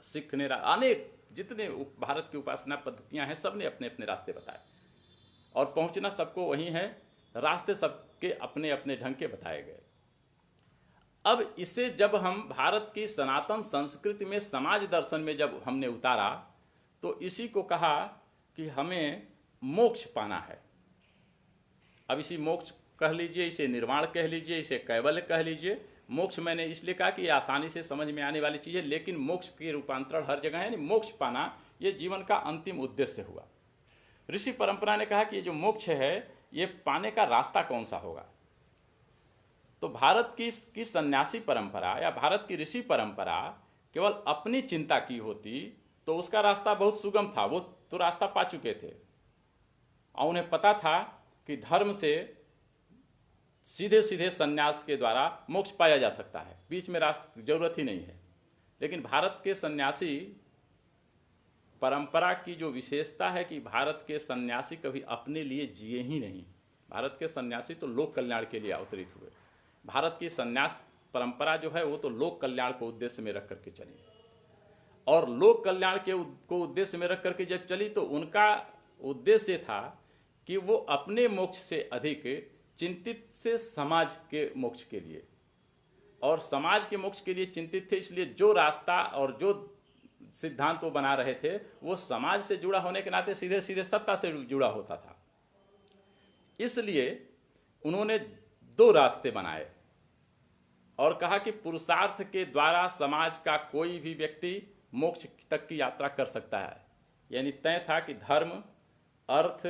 सिख ने, अनेक जितने भारत की उपासना पद्धतियां हैं सब ने अपने अपने रास्ते बताए, और पहुंचना सबको वही है। रास्ते सबके अपने अपने ढंग के बताए गए। अब इसे जब हम भारत की सनातन संस्कृति में, समाज दर्शन में जब हमने उतारा, तो इसी को कहा कि हमें मोक्ष पाना है। अब इसी मोक्ष कह लीजिए, इसे निर्वाण कह लीजिए, इसे कैवल्य कह लीजिए। मोक्ष मैंने इसलिए कहा कि आसानी से समझ में आने वाली चीज है, लेकिन मोक्ष के रूपांतरण हर जगह है। यानी मोक्ष पाना ये जीवन का अंतिम उद्देश्य हुआ। ऋषि परंपरा ने कहा कि ये जो मोक्ष है ये पाने का रास्ता कौन सा होगा। तो भारत की सन्यासी परंपरा या भारत की ऋषि परंपरा केवल अपनी चिंता की होती तो उसका रास्ता बहुत सुगम था, वो तो रास्ता पा चुके थे, और उन्हें पता था कि धर्म से सीधे सीधे संन्यास के द्वारा मोक्ष पाया जा सकता है, बीच में रास्ता जरूरत ही नहीं है। लेकिन भारत के सन्यासी परंपरा की जो विशेषता है कि भारत के सन्यासी कभी अपने लिए जिए ही नहीं। भारत के सन्यासी तो लोक कल्याण के लिए अवतरित हुए। भारत की सन्यास परंपरा जो है वो तो लोक कल्याण को उद्देश्य में रख करके चली, और लोक कल्याण को उद्देश्य में रख करके जब चली तो उनका उद्देश्य था कि वो अपने मोक्ष से अधिक चिंतित से समाज के मोक्ष के लिए, और समाज के मोक्ष के लिए चिंतित थे। इसलिए जो रास्ता और जो सिद्धांत वो बना रहे थे वो समाज से जुड़ा होने के नाते सीधे सीधे सत्ता से जुड़ा होता था। इसलिए उन्होंने दो रास्ते बनाए और कहा कि पुरुषार्थ के द्वारा समाज का कोई भी व्यक्ति मोक्ष तक की यात्रा कर सकता है। यानी तय था कि धर्म, अर्थ,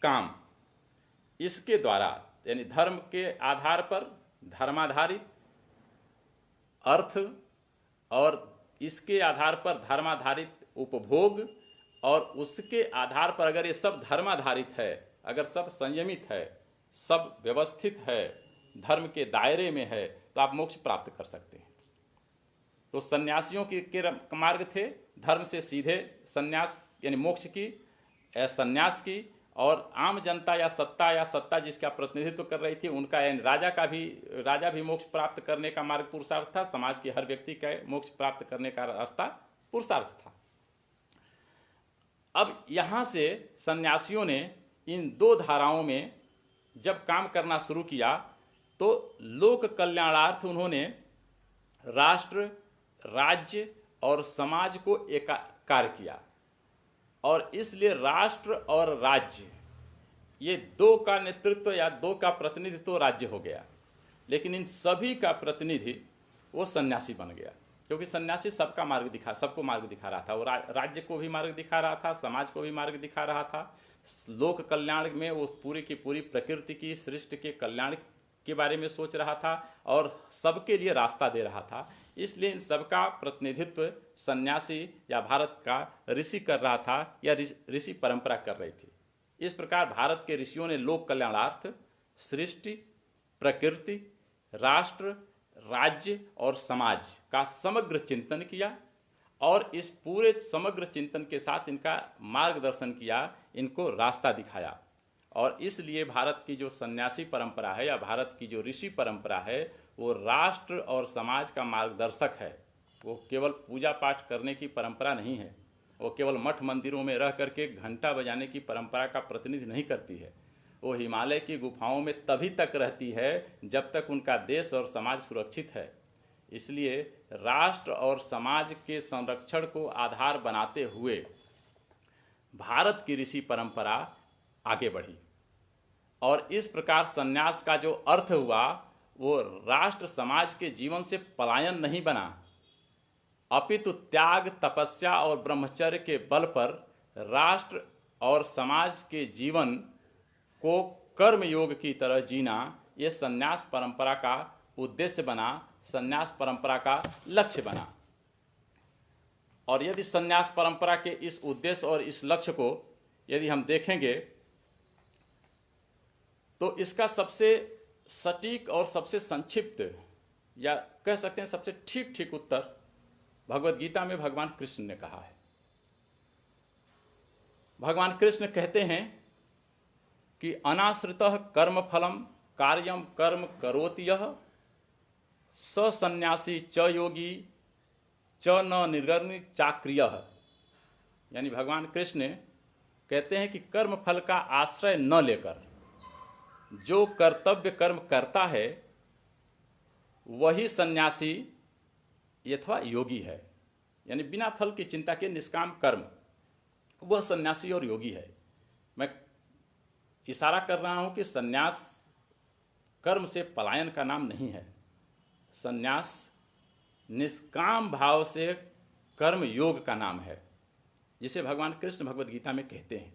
काम, इसके द्वारा, यानी धर्म के आधार पर धर्माधारित, अर्थ और इसके आधार पर धर्माधारित उपभोग, और उसके आधार पर अगर ये सब धर्माधारित है, अगर सब संयमित है, सब व्यवस्थित है, धर्म के दायरे में है, तो आप मोक्ष प्राप्त कर सकते हैं। तो सन्यासियों के मार्ग थे धर्म से सीधे संन्यास यानी मोक्ष की, संन्यास की, और आम जनता या सत्ता जिसका प्रतिनिधित्व कर रही थी उनका, यानी राजा भी मोक्ष प्राप्त करने का मार्ग पुरुषार्थ था। समाज के हर व्यक्ति का मोक्ष प्राप्त करने का रास्ता पुरुषार्थ था। अब यहां से सन्यासियों ने इन दो धाराओं में जब काम करना शुरू किया तो लोक कल्याणार्थ उन्होंने राष्ट्र, राज्य और समाज को एकाकार किया, और इसलिए राष्ट्र और राज्य ये दो का नेतृत्व या दो का प्रतिनिधित्व तो राज्य हो गया, लेकिन इन सभी का प्रतिनिधि वो सन्यासी बन गया, क्योंकि सन्यासी सबको मार्ग दिखा रहा था। वो राज्य को भी मार्ग दिखा रहा था, समाज को भी मार्ग दिखा रहा था। लोक कल्याण में वो पूरी की पूरी प्रकृति की, सृष्टि के कल्याण के बारे में सोच रहा था और सबके लिए रास्ता दे रहा था। इसलिए इन सबका प्रतिनिधित्व सन्यासी या भारत का ऋषि कर रहा था, या ऋषि परंपरा कर रही थी। इस प्रकार भारत के ऋषियों ने लोक कल्याणार्थ, सृष्टि, प्रकृति, राष्ट्र, राज्य और समाज का समग्र चिंतन किया, और इस पूरे समग्र चिंतन के साथ इनका मार्गदर्शन किया, इनको रास्ता दिखाया। और इसलिए भारत की जो सन्यासी परंपरा है या भारत की जो ऋषि परंपरा है वो राष्ट्र और समाज का मार्गदर्शक है। वो केवल पूजा पाठ करने की परंपरा नहीं है, वो केवल मठ मंदिरों में रह करके घंटा बजाने की परंपरा का प्रतिनिधि नहीं करती है। वो हिमालय की गुफाओं में तभी तक रहती है जब तक उनका देश और समाज सुरक्षित है। इसलिए राष्ट्र और समाज के संरक्षण को आधार बनाते हुए भारत की ऋषि परंपरा आगे बढ़ी, और इस प्रकार सन्यास का जो अर्थ हुआ वो राष्ट्र समाज के जीवन से पलायन नहीं बना, अपितु त्याग, तपस्या और ब्रह्मचर्य के बल पर राष्ट्र और समाज के जीवन को कर्म योग की तरह जीना, ये सन्यास परंपरा का उद्देश्य बना, सन्यास परंपरा का लक्ष्य बना। और यदि सन्यास परंपरा के इस उद्देश्य और इस लक्ष्य को यदि हम देखेंगे तो इसका सबसे सटीक और सबसे संक्षिप्त या कह सकते हैं सबसे ठीक उत्तर भगवत गीता में भगवान कृष्ण ने कहा है। भगवान कृष्ण कहते हैं कि अनाश्रितः कर्म फलम कार्यम कर्म करोति यः स सन्यासी च योगी च न निर्गर्मी चाक्रियः। यानी भगवान कृष्ण कहते हैं कि कर्म फल का आश्रय न लेकर जो कर्तव्य कर्म करता है वही सन्यासी अथवा योगी है। यानी बिना फल की चिंता के निष्काम कर्म, वह सन्यासी और योगी है। मैं इशारा कर रहा हूं कि सन्यास कर्म से पलायन का नाम नहीं है। सन्यास निष्काम भाव से कर्म योग का नाम है, जिसे भगवान कृष्ण भगवत गीता में कहते हैं।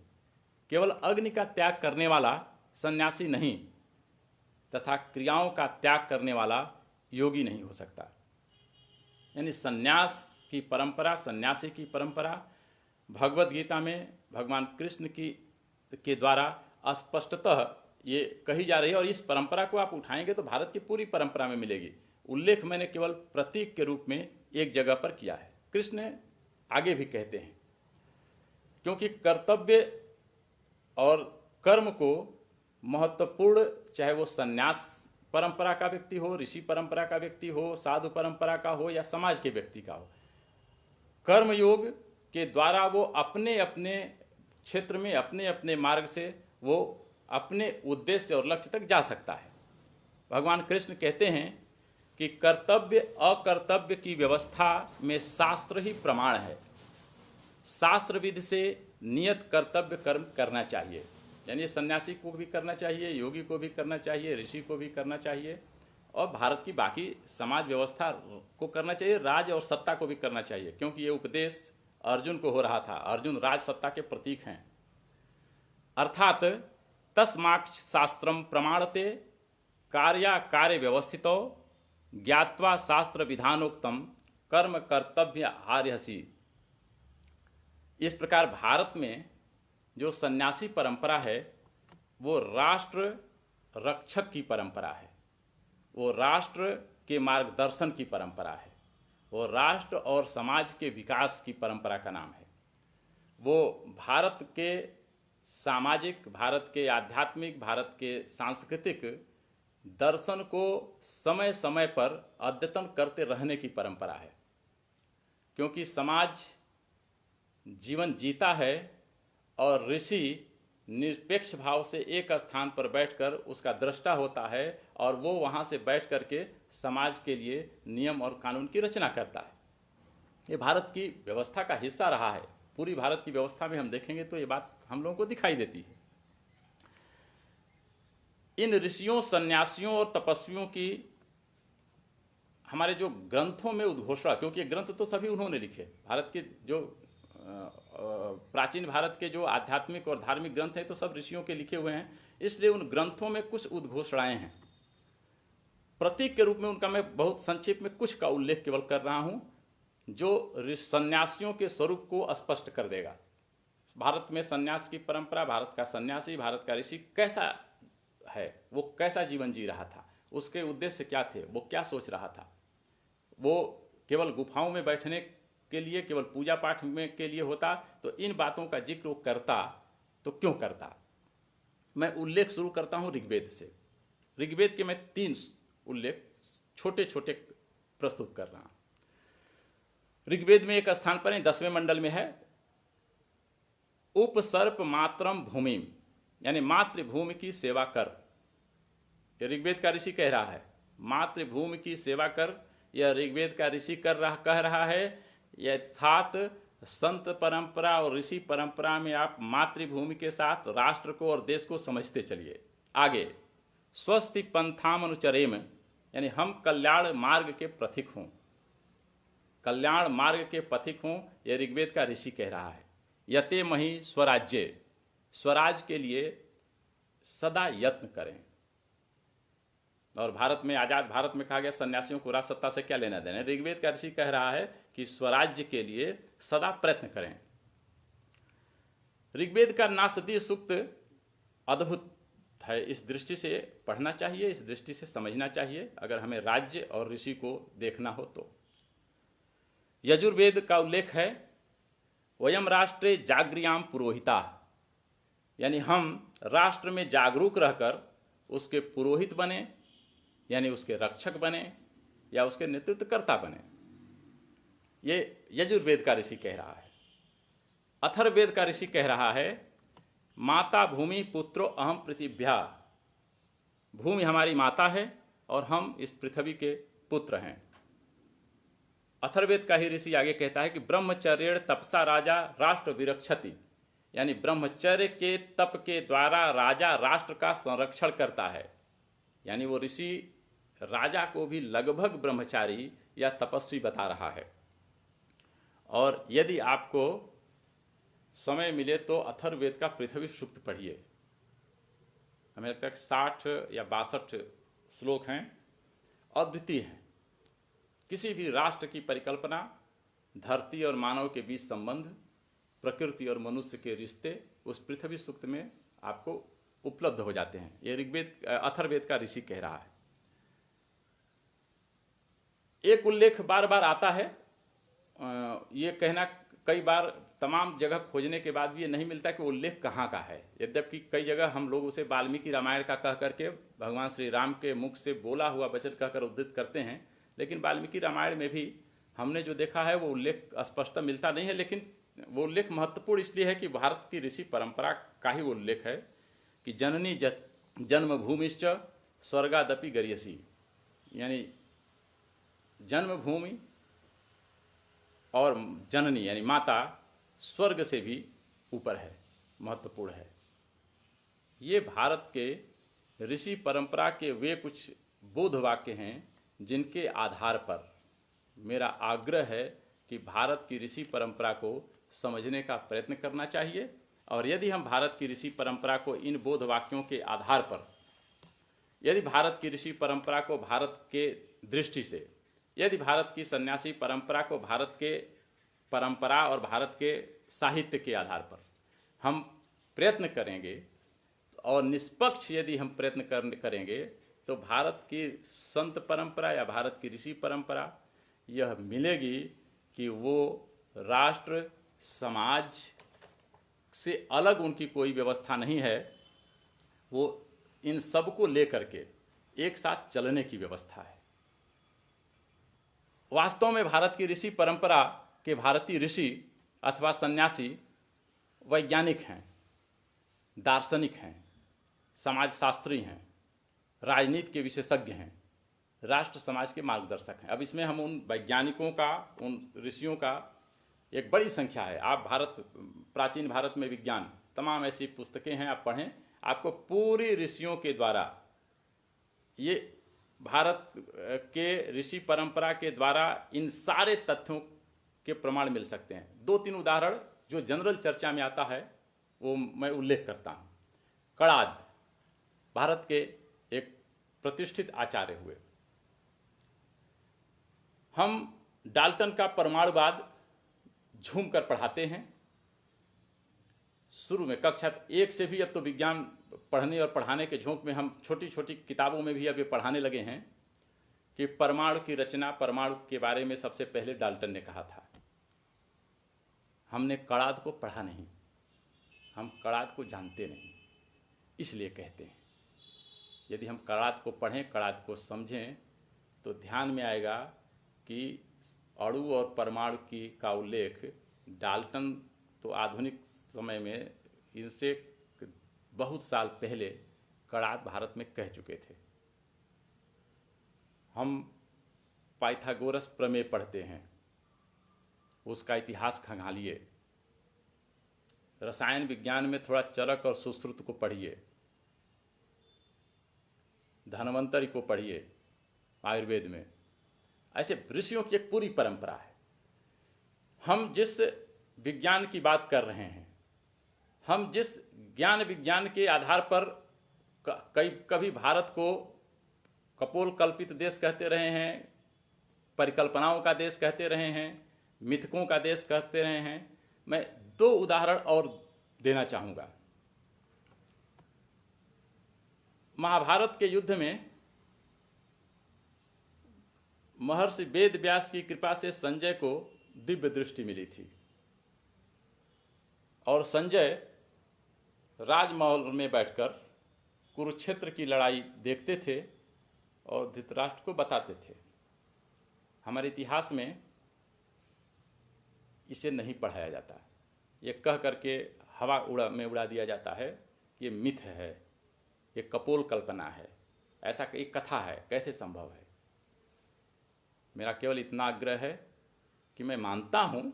केवल अग्नि का त्याग करने वाला सन्यासी नहीं तथा क्रियाओं का त्याग करने वाला योगी नहीं हो सकता। यानी सन्यास की परंपरा, सन्यासी की परंपरा भगवत गीता में भगवान कृष्ण के द्वारा स्पष्टतः ये कही जा रही है। और इस परंपरा को आप उठाएंगे तो भारत की पूरी परंपरा में मिलेगी। उल्लेख मैंने केवल प्रतीक के रूप में एक जगह पर किया है। कृष्ण आगे भी कहते हैं, क्योंकि कर्तव्य और कर्म को महत्वपूर्ण, चाहे वो संन्यास परंपरा का व्यक्ति हो, ऋषि परंपरा का व्यक्ति हो, साधु परंपरा का हो या समाज के व्यक्ति का हो, कर्म योग के द्वारा वो अपने अपने क्षेत्र में अपने अपने मार्ग से वो अपने उद्देश्य और लक्ष्य तक जा सकता है। भगवान कृष्ण कहते हैं कि कर्तव्य अकर्तव्य की व्यवस्था में शास्त्र ही प्रमाण है। शास्त्र विधि से नियत कर्तव्य कर्म करना चाहिए, यानी सन्यासी को भी करना चाहिए, योगी को भी करना चाहिए, ऋषि को भी करना चाहिए, और भारत की बाकी समाज व्यवस्था को करना चाहिए, राज और सत्ता को भी करना चाहिए, क्योंकि ये उपदेश अर्जुन को हो रहा था। अर्जुन राज सत्ता के प्रतीक हैं। अर्थात तस्मात् शास्त्रम प्रमाणते कार्या कार्य व्यवस्थितो ज्ञात्वा शास्त्र विधानोक्तम कर्म कर्तव्य आर्हसि। इस प्रकार भारत में जो सन्यासी परंपरा है वो राष्ट्र रक्षक की परंपरा है, वो राष्ट्र के मार्गदर्शन की परंपरा है, वो राष्ट्र और समाज के विकास की परंपरा का नाम है। वो भारत के सामाजिक, भारत के आध्यात्मिक, भारत के सांस्कृतिक दर्शन को समय समय पर अद्यतन करते रहने की परंपरा है। क्योंकि समाज जीवन जीता है और ऋषि निरपेक्ष भाव से एक स्थान पर बैठकर उसका दृष्टा होता है, और वो वहाँ से बैठ करके समाज के लिए नियम और कानून की रचना करता है। ये भारत की व्यवस्था का हिस्सा रहा है। पूरी भारत की व्यवस्था में हम देखेंगे तो ये बात हम लोगों को दिखाई देती है। इन ऋषियों, सन्यासियों और तपस्वियों की हमारे जो ग्रंथों में उद्घोषणा, क्योंकि ये ग्रंथ तो सभी उन्होंने लिखे, भारत के जो प्राचीन भारत के जो आध्यात्मिक और धार्मिक ग्रंथ हैं तो सब ऋषियों के लिखे हुए हैं, इसलिए उन ग्रंथों में कुछ उद्घोषणाएं हैं। प्रतीक के रूप में उनका मैं बहुत संक्षेप में कुछ का उल्लेख केवल कर रहा हूं, जो सन्यासियों के स्वरूप को स्पष्ट कर देगा। भारत में सन्यास की परंपरा, भारत का सन्यासी, भारत का ऋषि कैसा है, वो कैसा जीवन जी रहा था, उसके उद्देश्य क्या थे, वो क्या सोच रहा था। वो केवल गुफाओं में बैठने के लिए, केवल पूजा पाठ में के लिए होता तो इन बातों का जिक्र वो करता तो क्यों करता। मैं उल्लेख शुरू करता हूं ऋग्वेद से। ऋग्वेद के मैं 3 उल्लेख छोटे छोटे प्रस्तुत कर रहा हूं। ऋग्वेद में एक स्थान पर 10वें मंडल में है, उपसर्प मात्रम भूमि, यानी मातृभूमि की सेवा कर। यह ऋग्वेद का ऋषि कह रहा है, मातृभूमि की सेवा कर। यह ऋग्वेद का ऋषि कह रहा है। यथात संत परंपरा और ऋषि परंपरा में आप मातृभूमि के साथ राष्ट्र को और देश को समझते चलिए। आगे, स्वस्ति पंथाम अनुचरेम, यानी हम कल्याण मार्ग के प्रतीक हों, कल्याण मार्ग के पथिक हों, यह ऋग्वेद का ऋषि कह रहा है। यते मही स्वराज्य, स्वराज के लिए सदा यत्न करें। और भारत में, आजाद भारत में कहा गया सन्यासियों को राज सत्ता से क्या लेना देना। ऋग्वेद का ऋषि कह रहा है कि स्वराज्य के लिए सदा प्रयत्न करें। ऋग्वेद का नासदी सूक्त अद्भुत है, इस दृष्टि से पढ़ना चाहिए, इस दृष्टि से समझना चाहिए अगर हमें राज्य और ऋषि को देखना हो तो। यजुर्वेद का उल्लेख है, वयम राष्ट्रे जागृयाम पुरोहिता, यानी हम राष्ट्र में जागरूक रहकर उसके पुरोहित बने, यानी उसके रक्षक बने या उसके नेतृत्वकर्ता बने। ये यजुर्वेद का ऋषि कह रहा है। अथर्ववेद का ऋषि कह रहा है, माता भूमि पुत्रो अहम पृथिव्या, भूमि हमारी माता है और हम इस पृथ्वी के पुत्र हैं। अथर्ववेद का ही ऋषि आगे कहता है कि ब्रह्मचर्य तपसा राजा राष्ट्र विरक्षति, यानी ब्रह्मचर्य के तप के द्वारा राजा राष्ट्र का संरक्षण करता है। यानी वो ऋषि राजा को भी लगभग ब्रह्मचारी या तपस्वी बता रहा है। और यदि आपको समय मिले तो अथर्ववेद का पृथ्वी सूक्त पढ़िए। हमें लगता है 60 या 62 श्लोक हैं, अद्वितीय हैं। किसी भी राष्ट्र की परिकल्पना, धरती और मानव के बीच संबंध, प्रकृति और मनुष्य के रिश्ते उस पृथ्वी सूक्त में आपको उपलब्ध हो जाते हैं। ये ऋग्वेद अथर्ववेद का ऋषि कह रहा है। एक उल्लेख बार बार आता है, ये कहना कई बार तमाम जगह खोजने के बाद भी ये नहीं मिलता कि उल्लेख कहाँ का है। यद्यपि कई जगह हम लोग उसे वाल्मीकि रामायण का कह करके भगवान श्री राम के मुख से बोला हुआ वचन कहकर उद्धृत करते हैं, लेकिन वाल्मीकि रामायण में भी हमने जो देखा है वो उल्लेख स्पष्ट मिलता नहीं है। लेकिन वो उल्लेख महत्वपूर्ण इसलिए है कि भारत की ऋषि परंपरा का ही उल्लेख है कि जननी जन्मभूमिश्च स्वर्गादपि गरीयसी, यानी जन्मभूमि और जननी यानी माता स्वर्ग से भी ऊपर है, महत्वपूर्ण है। ये भारत के ऋषि परंपरा के वे कुछ बोध वाक्य हैं जिनके आधार पर मेरा आग्रह है कि भारत की ऋषि परंपरा को समझने का प्रयत्न करना चाहिए। और यदि हम भारत की ऋषि परंपरा को इन बोध वाक्यों के आधार पर, यदि भारत की ऋषि परंपरा को भारत के दृष्टि से, यदि भारत की सन्यासी परंपरा को भारत के परंपरा और भारत के साहित्य के आधार पर हम प्रयत्न करेंगे और निष्पक्ष यदि हम प्रयत्न करेंगे तो भारत की संत परंपरा या भारत की ऋषि परंपरा यह मिलेगी कि वो राष्ट्र समाज से अलग उनकी कोई व्यवस्था नहीं है, वो इन सब को लेकर के एक साथ चलने की व्यवस्था है। वास्तव में भारत की ऋषि परंपरा के भारतीय ऋषि अथवा सन्यासी वैज्ञानिक हैं, दार्शनिक हैं, समाजशास्त्री हैं, राजनीति के विशेषज्ञ हैं, राष्ट्र समाज के मार्गदर्शक हैं। अब इसमें हम उन वैज्ञानिकों का, उन ऋषियों का एक बड़ी संख्या है। आप प्राचीन भारत में विज्ञान, तमाम ऐसी पुस्तकें हैं, आप पढ़ें, आपको पूरी ऋषियों के द्वारा, ये भारत के ऋषि परंपरा के द्वारा इन सारे तथ्यों के प्रमाण मिल सकते हैं। 2-3 उदाहरण जो जनरल चर्चा में आता है वो मैं उल्लेख करता हूँ। कणाद भारत के एक प्रतिष्ठित आचार्य हुए। हम डाल्टन का परमाणुवाद झूम कर पढ़ाते हैं। शुरू में कक्षा 1 से भी अब तो विज्ञान पढ़ने और पढ़ाने के झोंक में हम छोटी छोटी किताबों में भी अब ये पढ़ाने लगे हैं कि परमाणु की रचना, परमाणु के बारे में सबसे पहले डाल्टन ने कहा था। हमने कणाद को पढ़ा नहीं, हम कणाद को जानते नहीं, इसलिए कहते हैं। यदि हम कणाद को पढ़ें, कणाद को समझें, तो ध्यान में आएगा कि अणु और परमाणु की का उल्लेख डाल्टन तो आधुनिक समय में इनसे बहुत साल पहले कणाद भारत में कह चुके थे। हम पाइथागोरस प्रमेय पढ़ते हैं, उसका इतिहास खंगालिए। रसायन विज्ञान में थोड़ा चरक और सुश्रुत को पढ़िए, धन्वंतरि को पढ़िए आयुर्वेद में। ऐसे ऋषियों की एक पूरी परंपरा है। हम जिस विज्ञान की बात कर रहे हैं, हम जिस ज्ञान विज्ञान के आधार पर कभी भारत को कपोल कल्पित देश कहते रहे हैं, परिकल्पनाओं का देश कहते रहे हैं, मिथकों का देश कहते रहे हैं, मैं 2 उदाहरण और देना चाहूँगा। महाभारत के युद्ध में महर्षि वेद व्यास की कृपा से संजय को दिव्य दृष्टि मिली थी और संजय राजमहल में बैठकर कुरुक्षेत्र की लड़ाई देखते थे और धृतराष्ट्र को बताते थे। हमारे इतिहास में इसे नहीं पढ़ाया जाता, ये कह करके हवा में उड़ा दिया जाता है, ये मिथ है, ये कपोल कल्पना है, ऐसा एक कथा है, कैसे संभव है। मेरा केवल इतना आग्रह है कि मैं मानता हूँ,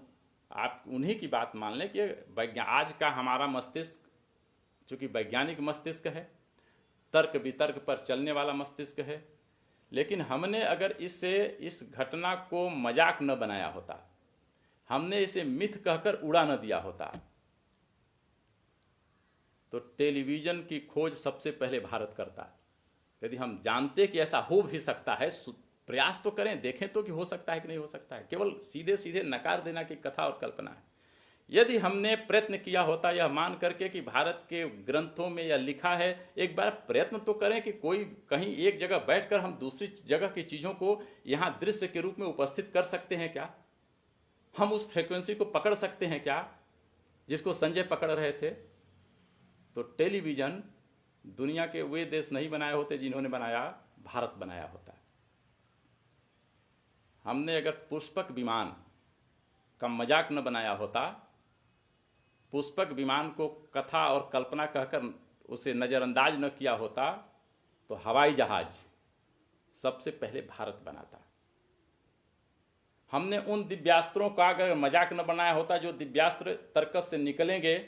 आप उन्हीं की बात मान लें कि आज का हमारा मस्तिष्क चूँकि वैज्ञानिक मस्तिष्क है, तर्क वितर्क पर चलने वाला मस्तिष्क है, लेकिन हमने अगर इस घटना को मजाक न बनाया होता, हमने इसे मिथ कहकर उड़ा न दिया होता, तो टेलीविज़न की खोज सबसे पहले भारत करता। यदि हम जानते कि ऐसा हो भी सकता है, प्रयास तो करें, देखें तो कि हो सकता है कि नहीं हो सकता है। केवल सीधे सीधे नकार देना कि कथा और कल्पना है, यदि हमने प्रयत्न किया होता यह मान करके कि भारत के ग्रंथों में यह लिखा है, एक बार प्रयत्न तो करें कि कोई कहीं एक जगह बैठकर हम दूसरी जगह की चीज़ों को यहाँ दृश्य के रूप में उपस्थित कर सकते हैं क्या? हम उस फ्रीक्वेंसी को पकड़ सकते हैं क्या जिसको संजय पकड़ रहे थे? तो टेलीविज़न दुनिया के वे देश नहीं बनाए होते जिन्होंने बनाया, भारत बनाया होता। हमने अगर पुष्पक विमान का मजाक न बनाया होता, पुष्पक विमान को कथा और कल्पना कहकर उसे नज़रअंदाज न किया होता, तो हवाई जहाज सबसे पहले भारत बनाता। हमने उन दिव्यास्त्रों का अगर मजाक न बनाया होता जो दिव्यास्त्र तर्कस से निकलेंगे,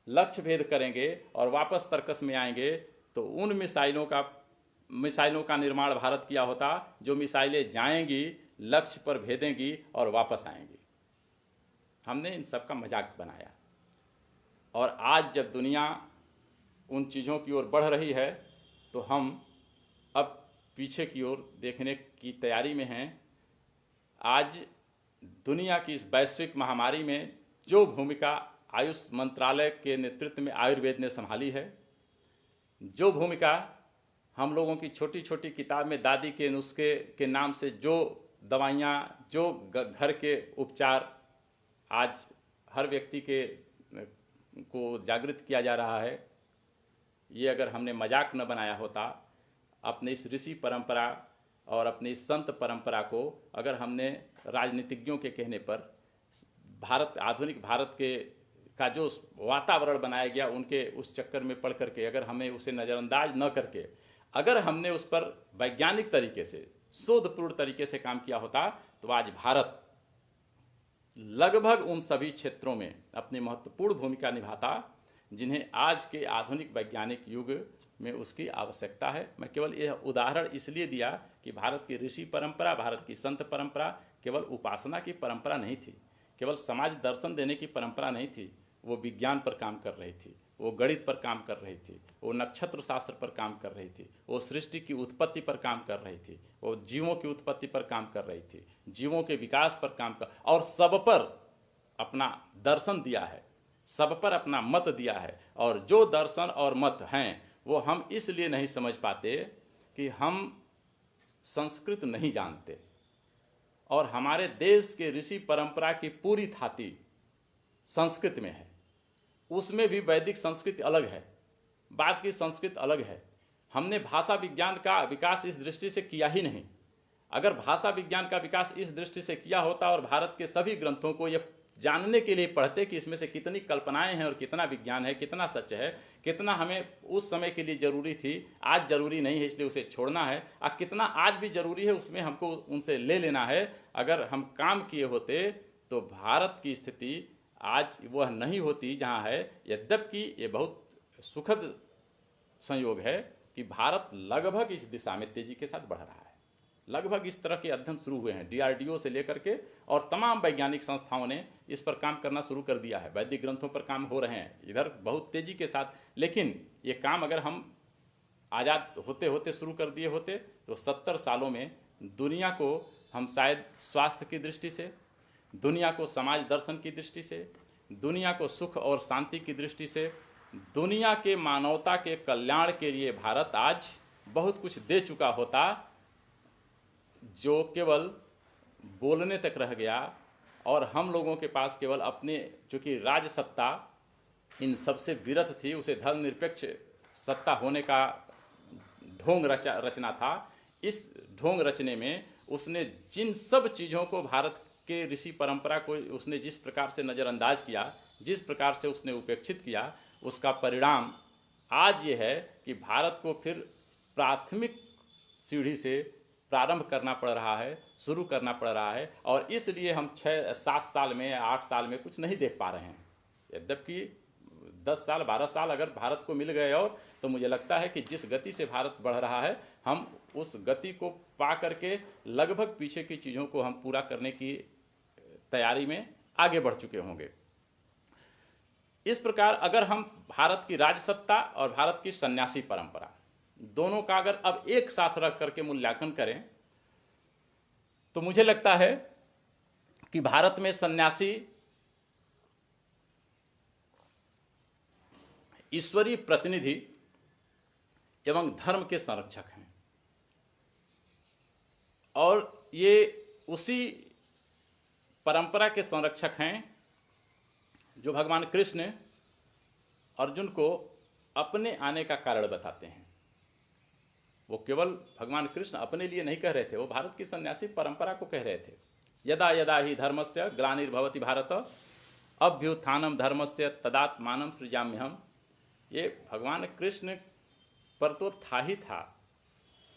लक्ष्य भेद करेंगे और वापस तर्कस में आएंगे, तो उन मिसाइलों का निर्माण भारत किया होता जो मिसाइलें जाएंगी, लक्ष्य पर भेदेंगी और वापस आएंगी। हमने इन सब का मजाक बनाया। और आज जब दुनिया उन चीज़ों की ओर बढ़ रही है तो हम अब पीछे की ओर देखने की तैयारी में हैं। आज दुनिया की इस वैश्विक महामारी में जो भूमिका आयुष मंत्रालय के नेतृत्व में आयुर्वेद ने संभाली है, जो भूमिका हम लोगों की छोटी छोटी किताब में दादी के नुस्खे के नाम से जो दवाइयाँ, जो घर के उपचार आज हर व्यक्ति को जागृत किया जा रहा है, ये अगर हमने मजाक न बनाया होता, अपने इस ऋषि परंपरा और अपनी इस संत परंपरा को अगर हमने राजनीतिज्ञों के कहने पर आधुनिक भारत का जो वातावरण बनाया गया उनके उस चक्कर में पड़ करके अगर हमें उसे नज़रअंदाज न करके अगर हमने उस पर वैज्ञानिक तरीके से, शोधपूर्ण तरीके से काम किया होता, तो आज भारत लगभग उन सभी क्षेत्रों में अपनी महत्वपूर्ण भूमिका निभाता जिन्हें आज के आधुनिक वैज्ञानिक युग में उसकी आवश्यकता है। मैं केवल यह उदाहरण इसलिए दिया कि भारत की ऋषि परंपरा, भारत की संत परंपरा केवल उपासना की परंपरा नहीं थी, केवल समाज दर्शन देने की परंपरा नहीं थी। वो विज्ञान पर काम कर रही थी, वो गणित पर काम कर रही थी, वो नक्षत्र शास्त्र पर काम कर रही थी, वो सृष्टि की उत्पत्ति पर काम कर रही थी, वो जीवों की उत्पत्ति पर काम कर रही थी, जीवों के विकास पर काम कर, और सब पर अपना दर्शन दिया है, सब पर अपना मत दिया है। और जो दर्शन और मत हैं वो हम इसलिए नहीं समझ पाते कि हम संस्कृत नहीं जानते, और हमारे देश के ऋषि परंपरा की पूरी थाती संस्कृत में है। उसमें भी वैदिक संस्कृत अलग है, बाद की संस्कृत अलग है। हमने भाषा विज्ञान का विकास इस दृष्टि से किया ही नहीं। अगर भाषा विज्ञान का विकास इस दृष्टि से किया होता और भारत के सभी ग्रंथों को यह जानने के लिए पढ़ते कि इसमें से कितनी कल्पनाएं हैं और कितना विज्ञान है, कितना सच है, कितना हमें उस समय के लिए जरूरी थी, आज जरूरी नहीं है इसलिए उसे छोड़ना है, और कितना आज भी जरूरी है उसमें हमको उनसे ले लेना है, अगर हम काम किए होते तो भारत की स्थिति आज वह नहीं होती जहाँ है। यद्यपि ये बहुत सुखद संयोग है कि भारत लगभग इस दिशा में तेजी के साथ बढ़ रहा है। लगभग इस तरह के अध्ययन शुरू हुए हैं, DRDO से लेकर के, और तमाम वैज्ञानिक संस्थाओं ने इस पर काम करना शुरू कर दिया है। वैदिक ग्रंथों पर काम हो रहे हैं इधर बहुत तेजी के साथ। लेकिन ये काम अगर हम आज़ाद होते होते शुरू कर दिए होते तो 70 सालों में दुनिया को हम शायद स्वास्थ्य की दृष्टि से, दुनिया को समाज दर्शन की दृष्टि से, दुनिया को सुख और शांति की दृष्टि से, दुनिया के मानवता के कल्याण के लिए भारत आज बहुत कुछ दे चुका होता, जो केवल बोलने तक रह गया। और हम लोगों के पास केवल अपने, चूँकि राज सत्ता इन सबसे विरत थी, उसे धर्मनिरपेक्ष सत्ता होने का ढोंग रचना था। इस ढोंग रचने में उसने जिन सब चीज़ों को, भारत के ऋषि परंपरा को उसने जिस प्रकार से नज़रअंदाज किया, जिस प्रकार से उसने उपेक्षित किया, उसका परिणाम आज ये है कि भारत को फिर प्राथमिक सीढ़ी से प्रारंभ करना पड़ रहा है, शुरू करना पड़ रहा है। और इसलिए हम 6-7 साल में, 8 साल में कुछ नहीं देख पा रहे हैं। यद्यपि 10 साल 12 साल अगर भारत को मिल गए और, तो मुझे लगता है कि जिस गति से भारत बढ़ रहा है, हम उस गति को पा करके लगभग पीछे की चीज़ों को हम पूरा करने की तैयारी में आगे बढ़ चुके होंगे। इस प्रकार अगर हम भारत की राजसत्ता और भारत की सन्यासी परंपरा दोनों का अगर अब एक साथ रख करके मूल्यांकन करें, तो मुझे लगता है कि भारत में सन्यासी ईश्वरीय प्रतिनिधि एवं धर्म के संरक्षक हैं। और ये उसी परंपरा के संरक्षक हैं जो भगवान कृष्ण अर्जुन को अपने आने का कारण बताते हैं। वो केवल भगवान कृष्ण अपने लिए नहीं कह रहे थे, वो भारत की सन्यासी परंपरा को कह रहे थे। यदा यदा ही धर्मस्य ग्लानिर्भवति भारत अभ्युत्थानम धर्मस्य तदात्मानं सृजाम्यहम्। ये भगवान कृष्ण पर तो था ही था।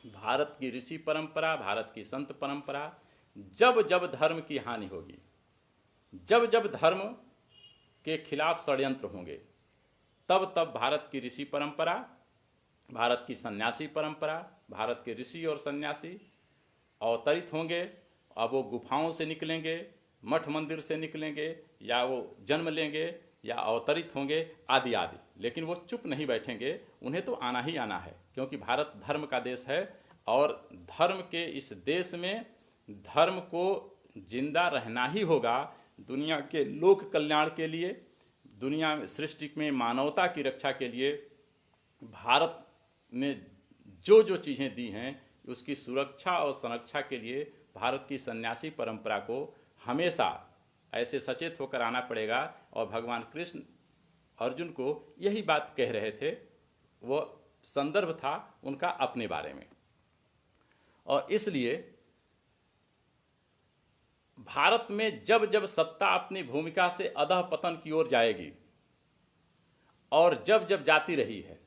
भारत की ऋषि परंपरा, भारत की संत परंपरा, जब जब धर्म की हानि होगी, जब जब धर्म के खिलाफ षड्यंत्र होंगे, तब तब भारत की ऋषि परंपरा, भारत की सन्यासी परंपरा, भारत के ऋषि और सन्यासी अवतरित होंगे। अब वो गुफाओं से निकलेंगे, मठ मंदिर से निकलेंगे, या वो जन्म लेंगे या अवतरित होंगे आदि आदि, लेकिन वो चुप नहीं बैठेंगे। उन्हें तो आना ही आना है, क्योंकि भारत धर्म का देश है और धर्म के इस देश में धर्म को जिंदा रहना ही होगा। दुनिया के लोक कल्याण के लिए, दुनिया में सृष्टि में मानवता की रक्षा के लिए भारत ने जो जो चीज़ें दी हैं, उसकी सुरक्षा और संरक्षा के लिए भारत की सन्यासी परंपरा को हमेशा ऐसे सचेत होकर आना पड़ेगा। और भगवान कृष्ण अर्जुन को यही बात कह रहे थे, वो संदर्भ था उनका अपने बारे में। और इसलिए भारत में जब जब सत्ता अपनी भूमिका से अधः पतन की ओर जाएगी और जब जब जाती रही है,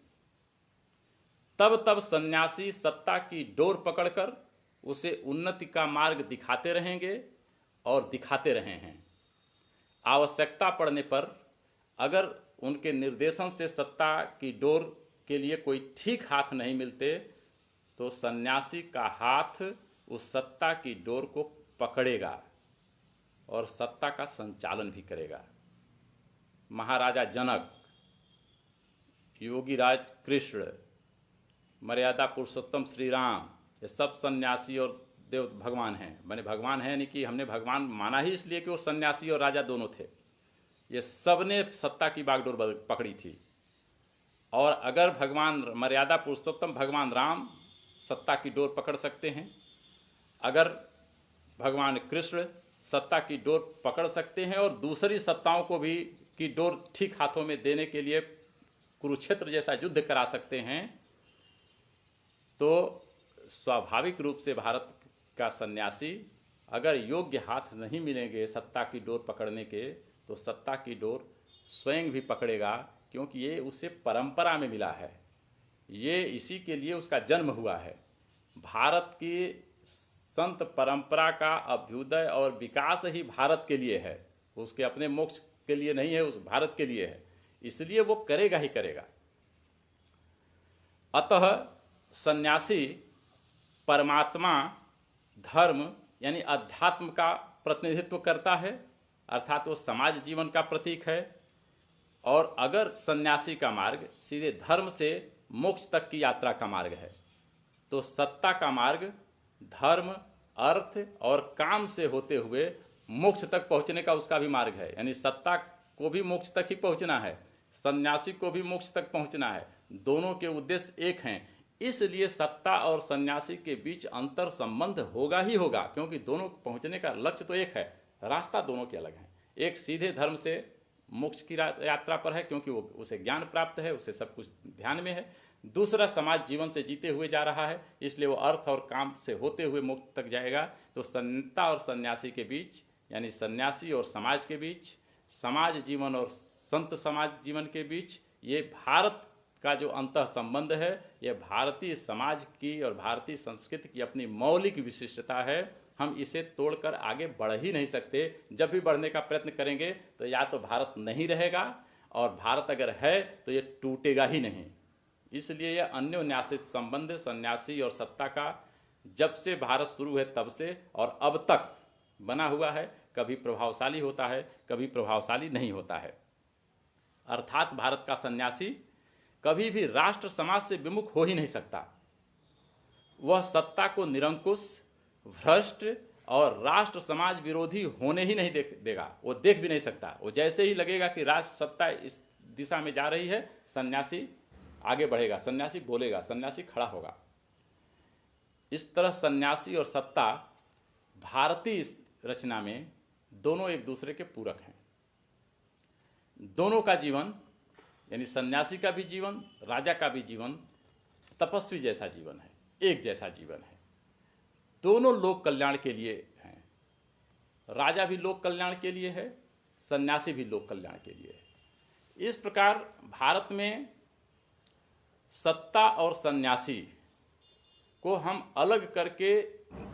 तब तब सन्यासी सत्ता की डोर पकड़कर उसे उन्नति का मार्ग दिखाते रहेंगे और दिखाते रहे हैं। आवश्यकता पड़ने पर अगर उनके निर्देशन से सत्ता की डोर के लिए कोई ठीक हाथ नहीं मिलते, तो सन्यासी का हाथ उस सत्ता की डोर को पकड़ेगा और सत्ता का संचालन भी करेगा। महाराजा जनक, योगी राज कृष्ण, मर्यादा पुरुषोत्तम श्री राम, ये सब सन्यासी और देव भगवान हैं। मैंने भगवान है नहीं कि हमने भगवान माना ही इसलिए कि वो सन्यासी और राजा दोनों थे। ये सब ने सत्ता की बागडोर पकड़ी थी। और अगर भगवान मर्यादा पुरुषोत्तम भगवान राम सत्ता की डोर पकड़ सकते हैं, अगर भगवान कृष्ण सत्ता की डोर पकड़ सकते हैं और दूसरी सत्ताओं को भी की डोर ठीक हाथों में देने के लिए कुरुक्षेत्र जैसा युद्ध करा सकते हैं, तो स्वाभाविक रूप से भारत का सन्यासी अगर योग्य हाथ नहीं मिलेंगे सत्ता की डोर पकड़ने के, तो सत्ता की डोर स्वयं भी पकड़ेगा, क्योंकि ये उसे परंपरा में मिला है, ये इसी के लिए उसका जन्म हुआ है। भारत की संत परंपरा का अभ्युदय और विकास ही भारत के लिए है, उसके अपने मोक्ष के लिए नहीं है, उस भारत के लिए है, इसलिए वो करेगा ही करेगा। अतः सन्यासी परमात्मा, धर्म यानी अध्यात्म का प्रतिनिधित्व करता है, अर्थात वो समाज जीवन का प्रतीक है। और अगर सन्यासी का मार्ग सीधे धर्म से मोक्ष तक की यात्रा का मार्ग है, तो सत्ता का मार्ग धर्म, अर्थ और काम से होते हुए मोक्ष तक पहुंचने का उसका भी मार्ग है। यानी सत्ता को भी मोक्ष तक ही पहुंचना है, सन्यासी को भी मोक्ष तक पहुंचना है, दोनों के उद्देश्य एक हैं। इसलिए सत्ता और सन्यासी के बीच अंतर संबंध होगा ही होगा, क्योंकि दोनों पहुंचने का लक्ष्य तो एक है, रास्ता दोनों के अलग है। एक सीधे धर्म से मोक्ष की यात्रा पर है, क्योंकि वो उसे ज्ञान प्राप्त है, उसे सब कुछ ध्यान में है। दूसरा समाज जीवन से जीते हुए जा रहा है, इसलिए वो अर्थ और काम से होते हुए मोक्ष तक जाएगा। तो संता और सन्यासी के बीच, यानी सन्यासी और समाज के बीच, समाज जीवन और संत समाज जीवन के बीच, ये भारत का जो अंतः संबंध है, यह भारतीय समाज की और भारतीय संस्कृति की अपनी मौलिक विशिष्टता है। हम इसे तोड़कर आगे बढ़ ही नहीं सकते। जब भी बढ़ने का प्रयत्न करेंगे तो या तो भारत नहीं रहेगा, और भारत अगर है तो ये टूटेगा ही नहीं। इसलिए यह अन्योन्यासित संबंध सन्यासी और सत्ता का जब से भारत शुरू है तब से और अब तक बना हुआ है। कभी प्रभावशाली होता है, कभी प्रभावशाली नहीं होता है। अर्थात भारत का सन्यासी कभी भी राष्ट्र समाज से विमुख हो ही नहीं सकता। वह सत्ता को निरंकुश, भ्रष्ट और राष्ट्र समाज विरोधी होने ही नहीं देगा, वो देख भी नहीं सकता। वो जैसे ही लगेगा कि राष्ट्र सत्ता इस दिशा में जा रही है, सन्यासी आगे बढ़ेगा, सन्यासी बोलेगा, सन्यासी खड़ा होगा। इस तरह सन्यासी और सत्ता भारतीय रचना में दोनों एक दूसरे के पूरक हैं। दोनों का जीवन, यानी सन्यासी का भी जीवन, राजा का भी जीवन तपस्वी जैसा जीवन है, एक जैसा जीवन है। दोनों लोक कल्याण के लिए हैं। राजा भी लोक कल्याण के लिए है, सन्यासी भी लोक कल्याण के लिए है। इस प्रकार भारत में सत्ता और सन्यासी को हम अलग करके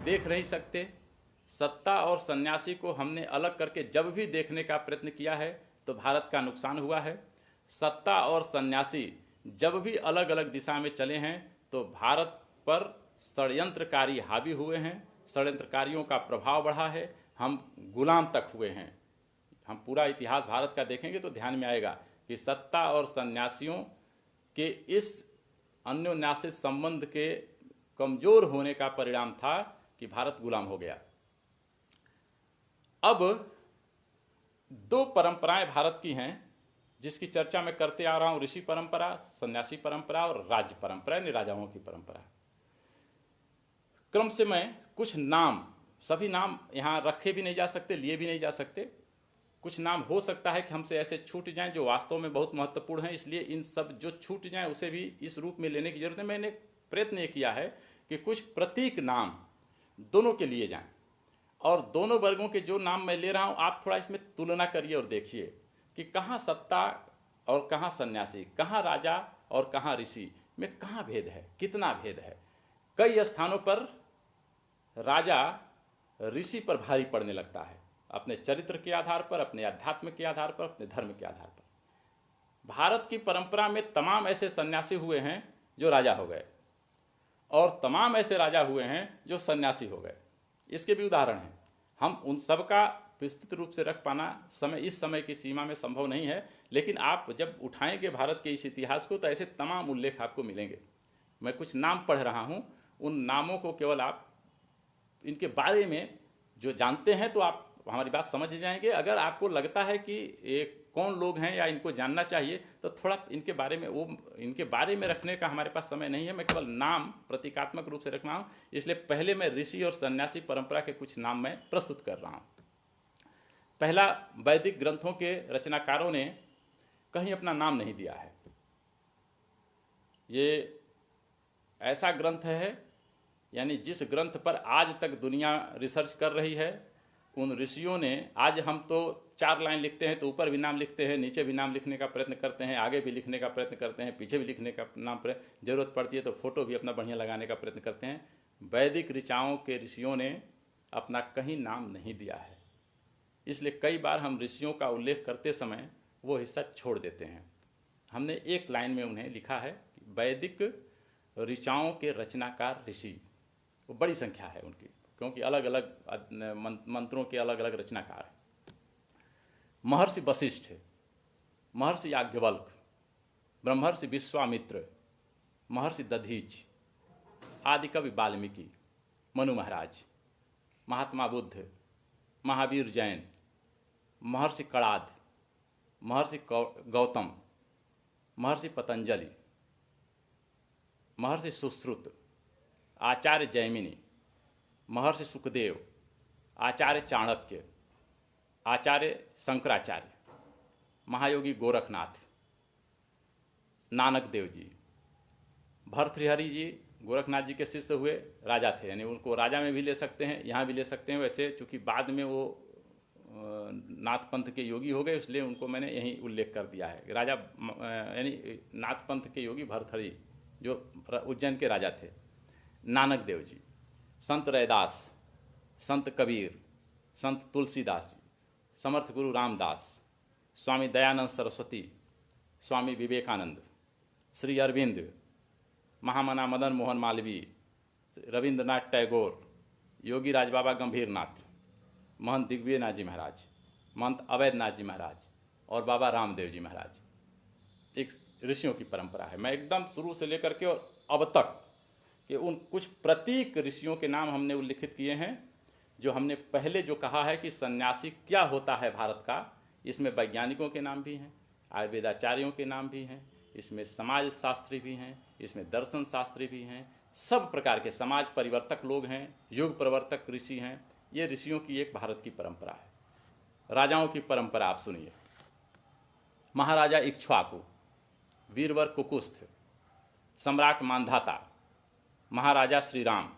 देख नहीं सकते। सत्ता और सन्यासी को हमने अलग करके जब भी देखने का प्रयत्न किया है तो भारत का नुकसान हुआ है। सत्ता और सन्यासी जब भी अलग अलग दिशा में चले हैं तो भारत पर षड्यंत्रकारी हावी हुए हैं, षड्यंत्रकारियों का प्रभाव बढ़ा है, हम गुलाम तक हुए हैं। हम पूरा इतिहास भारत का देखेंगे तो ध्यान में आएगा कि सत्ता और सन्यासियों के इस अन्योन्यासित संबंध के कमजोर होने का परिणाम था कि भारत गुलाम हो गया। अब दो परंपराएं भारत की हैं जिसकी चर्चा मैं करते आ रहा हूं, ऋषि परंपरा, सन्यासी परंपरा और राज्य परंपरा यानी राजाओं की परंपरा। क्रम से मैं कुछ नाम, सभी नाम यहां रखे भी नहीं जा सकते, लिए भी नहीं जा सकते। कुछ नाम हो सकता है कि हमसे ऐसे छूट जाएं जो वास्तव में बहुत महत्वपूर्ण हैं, इसलिए इन सब जो छूट जाएं उसे भी इस रूप में लेने की जरूरत है। मैंने प्रयत्न ये किया है कि कुछ प्रतीक नाम दोनों के लिए जाएं, और दोनों वर्गों के जो नाम मैं ले रहा हूं आप थोड़ा इसमें तुलना करिए और देखिए कि कहाँ सत्ता और कहाँ सन्यासी, कहाँ राजा और कहाँ ऋषि में कहाँ भेद है, कितना भेद है। कई स्थानों पर राजा ऋषि पर भारी पड़ने लगता है, अपने चरित्र के आधार पर, अपने अध्यात्म के आधार पर, अपने धर्म के आधार पर। भारत की परंपरा में तमाम ऐसे सन्यासी हुए हैं जो राजा हो गए, और तमाम ऐसे राजा हुए हैं जो सन्यासी हो गए। इसके भी उदाहरण हैं। हम उन सब का विस्तृत रूप से रख पाना इस समय की सीमा में संभव नहीं है, लेकिन आप जब उठाएंगे भारत के इस इतिहास को तो ऐसे तमाम उल्लेख आपको मिलेंगे। मैं कुछ नाम पढ़ रहा हूं, उन नामों को केवल आप इनके बारे में जो जानते हैं तो आप हमारी बात समझ जाएंगे। अगर आपको लगता है कि ये कौन लोग हैं या इनको जानना चाहिए तो थोड़ा इनके बारे में रखने का हमारे पास समय नहीं है। मैं केवल नाम प्रतीकात्मक रूप से रख रहा हूं, इसलिए पहले मैं ऋषि और सन्यासी परंपरा के कुछ नाम मैं प्रस्तुत कर रहा हूं। पहला, वैदिक ग्रंथों के रचनाकारों ने कहीं अपना नाम नहीं दिया है। ये ऐसा ग्रंथ है, यानी जिस ग्रंथ पर आज तक दुनिया रिसर्च कर रही है, उन ऋषियों ने, आज हम तो 4 लाइन लिखते हैं तो ऊपर भी नाम लिखते हैं, नीचे भी नाम लिखने का प्रयत्न करते हैं, आगे भी लिखने का प्रयत्न करते हैं, पीछे भी लिखने का नाम पर जरूरत पड़ती है तो फोटो भी अपना बढ़िया लगाने का प्रयत्न करते हैं। वैदिक ऋचाओं के ऋषियों ने अपना कहीं नाम नहीं दिया है, इसलिए कई बार हम ऋषियों का उल्लेख करते समय वो हिस्सा छोड़ देते हैं। हमने एक लाइन में उन्हें लिखा है कि वैदिक ऋचाओं के रचनाकार ऋषि, वो बड़ी संख्या है उनकी, क्योंकि अलग अलग मंत्रों के अलग अलग रचनाकार हैं। महर्षि वशिष्ठ, महर्षि याज्ञवल्क, ब्रह्मर्षि विश्वामित्र, महर्षि दधीच, आदिकवि वाल्मीकि, मनु महाराज, महात्मा बुद्ध, महावीर जैन, महर्षि कणाद, महर्षि गौतम, महर्षि पतंजलि, महर्षि सुश्रुत, आचार्य जैमिनी, महर्षि सुखदेव, आचार्य चाणक्य, आचार्य शंकराचार्य, महायोगी गोरखनाथ, नानक देव जी, भर्तृहरि जी गोरखनाथ जी के शिष्य हुए, राजा थे, यानी उनको राजा में भी ले सकते हैं, यहाँ भी ले सकते हैं। वैसे चूंकि बाद में वो नाथ पंथ के योगी हो गए, इसलिए उनको मैंने यहीं उल्लेख कर दिया है। राजा यानी नाथ पंथ के योगी भर्तृहरि जो उज्जैन के राजा थे। नानक देव जी, संत रैदास, संत कबीर, संत तुलसीदास जी, समर्थ गुरु रामदास, स्वामी दयानंद सरस्वती, स्वामी विवेकानंद, श्री अरविंद, महामना मदन मोहन मालवीय, रविंद्रनाथ टैगोर, योगी राजबाबा गंभीरनाथ, महंत दिग्विजयनाथ जी महाराज, महंत अवैधनाथ जी महाराज और बाबा रामदेव जी महाराज। एक ऋषियों की परंपरा है। मैं एकदम शुरू से लेकर के और अब तक कि उन कुछ प्रतीक ऋषियों के नाम हमने उल्लिखित किए हैं, जो हमने पहले जो कहा है कि सन्यासी क्या होता है भारत का, इसमें वैज्ञानिकों के नाम भी हैं, आयुर्वेदाचार्यों के नाम भी हैं, इसमें समाज शास्त्री भी हैं, इसमें दर्शन शास्त्री भी हैं, सब प्रकार के समाज परिवर्तक लोग हैं, युग प्रवर्तक ऋषि हैं। ये ऋषियों की एक भारत की परंपरा है। राजाओं की परंपरा आप सुनिए। महाराजा इक्ष्वाकु, वीरवर कुकुस्थ, सम्राट मांधाता, महाराजा श्री राम,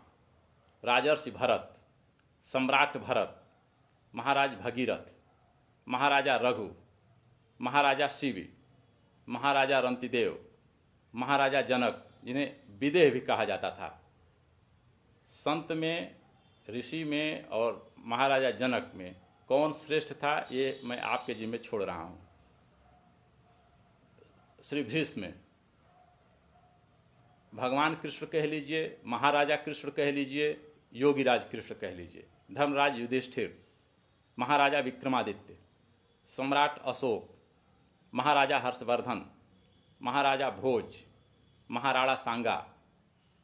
राजर्षि भरत, सम्राट भरत, महाराज भगीरथ, महाराजा रघु, महाराजा शिवी, महाराजा रंतिदेव, महाराजा जनक, जिन्हें विदेह भी कहा जाता था। संत में, ऋषि में और महाराजा जनक में कौन श्रेष्ठ था, ये मैं आपके जिम्मे छोड़ रहा हूँ। श्री भीष्म, भगवान कृष्ण कह लीजिए, महाराजा कृष्ण कह लीजिए, योगीराज कृष्ण कह लीजिए, धर्मराज युधिष्ठिर, महाराजा विक्रमादित्य, सम्राट अशोक, महाराजा हर्षवर्धन, महाराजा भोज, महाराणा सांगा,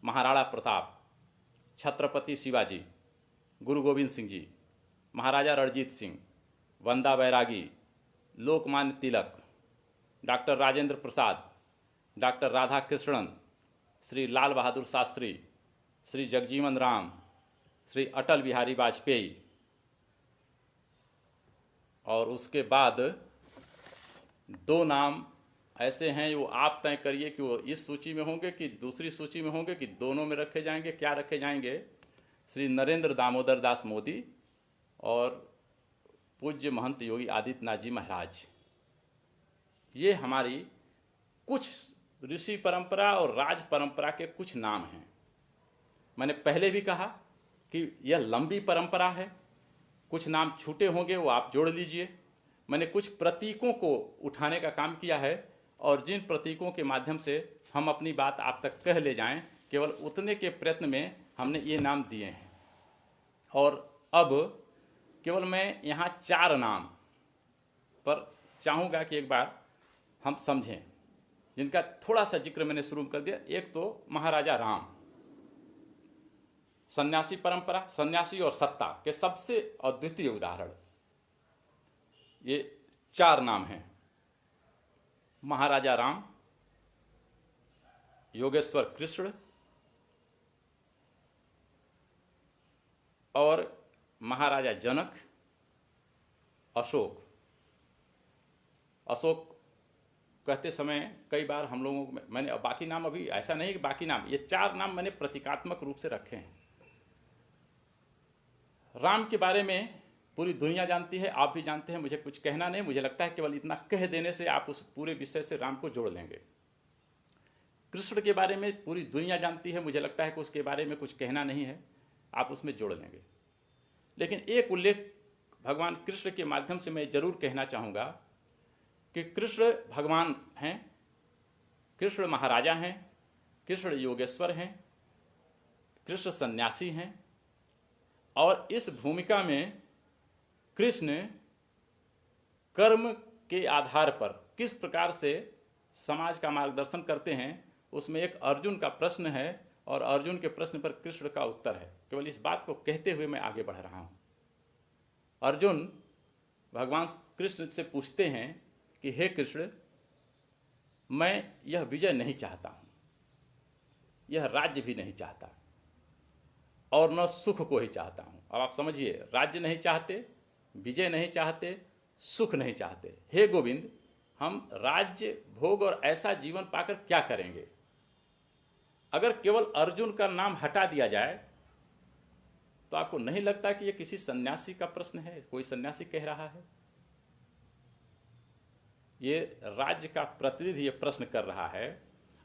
महाराणा प्रताप, छत्रपति शिवाजी, गुरु गोविंद सिंह जी, महाराजा रणजीत सिंह, वंदा बैरागी, लोकमान्य तिलक, डॉक्टर राजेंद्र प्रसाद, डॉक्टर राधा कृष्णन, श्री लाल बहादुर शास्त्री, श्री जगजीवन राम, श्री अटल बिहारी वाजपेयी। और उसके बाद दो नाम ऐसे हैं, वो आप तय करिए कि वो इस सूची में होंगे कि दूसरी सूची में होंगे कि दोनों में रखे जाएंगे, क्या रखे जाएंगे। श्री नरेंद्र दामोदर दास मोदी और पूज्य महंत योगी आदित्यनाथ जी महाराज। ये हमारी कुछ ऋषि परंपरा और राज परंपरा के कुछ नाम हैं। मैंने पहले भी कहा कि यह लंबी परंपरा है, कुछ नाम छूटे होंगे, वो आप जोड़ लीजिए। मैंने कुछ प्रतीकों को उठाने का काम किया है और जिन प्रतीकों के माध्यम से हम अपनी बात आप तक कह ले जाएं, केवल उतने के प्रयत्न में हमने ये नाम दिए हैं। और अब केवल मैं यहाँ 4 नाम पर चाहूँगा कि एक बार हम समझें, जिनका थोड़ा सा जिक्र मैंने शुरू कर दिया। एक तो महाराजा राम, सन्यासी परंपरा, सन्यासी और सत्ता के सबसे अद्वितीय उदाहरण। ये 4 नाम हैं, महाराजा राम, योगेश्वर कृष्ण और महाराजा जनक, अशोक। अशोक कहते समय कई बार हम लोगों को मैंने, बाकी नाम अभी ऐसा नहीं कि बाकी नाम, ये 4 नाम मैंने प्रतीकात्मक रूप से रखे हैं। राम के बारे में पूरी दुनिया जानती है, आप भी जानते हैं, मुझे कुछ कहना नहीं। मुझे लगता है केवल इतना कह देने से आप उस पूरे विषय से राम को जोड़ लेंगे। कृष्ण के बारे में पूरी दुनिया जानती है, मुझे लगता है कि उसके बारे में कुछ कहना नहीं है, आप उसमें जोड़ लेंगे। लेकिन एक उल्लेख भगवान कृष्ण के माध्यम से मैं जरूर कहना चाहूँगा कि कृष्ण भगवान हैं, कृष्ण महाराजा हैं, कृष्ण योगेश्वर हैं, कृष्ण सन्यासी हैं। और इस भूमिका में कृष्ण कर्म के आधार पर किस प्रकार से समाज का मार्गदर्शन करते हैं, उसमें एक अर्जुन का प्रश्न है और अर्जुन के प्रश्न पर कृष्ण का उत्तर है। केवल इस बात को कहते हुए मैं आगे बढ़ रहा हूं। अर्जुन भगवान कृष्ण से पूछते हैं कि हे कृष्ण, मैं यह विजय नहीं चाहता हूं, यह राज्य भी नहीं चाहता और न सुख को ही चाहता हूं। अब आप समझिए, राज्य नहीं चाहते, विजय नहीं चाहते, सुख नहीं चाहते। हे गोविंद, हम राज्य भोग और ऐसा जीवन पाकर क्या करेंगे? अगर केवल अर्जुन का नाम हटा दिया जाए तो आपको नहीं लगता कि यह किसी सन्यासी का प्रश्न है, कोई सन्यासी कह रहा है? ये राज्य का प्रतिनिधि ये प्रश्न कर रहा है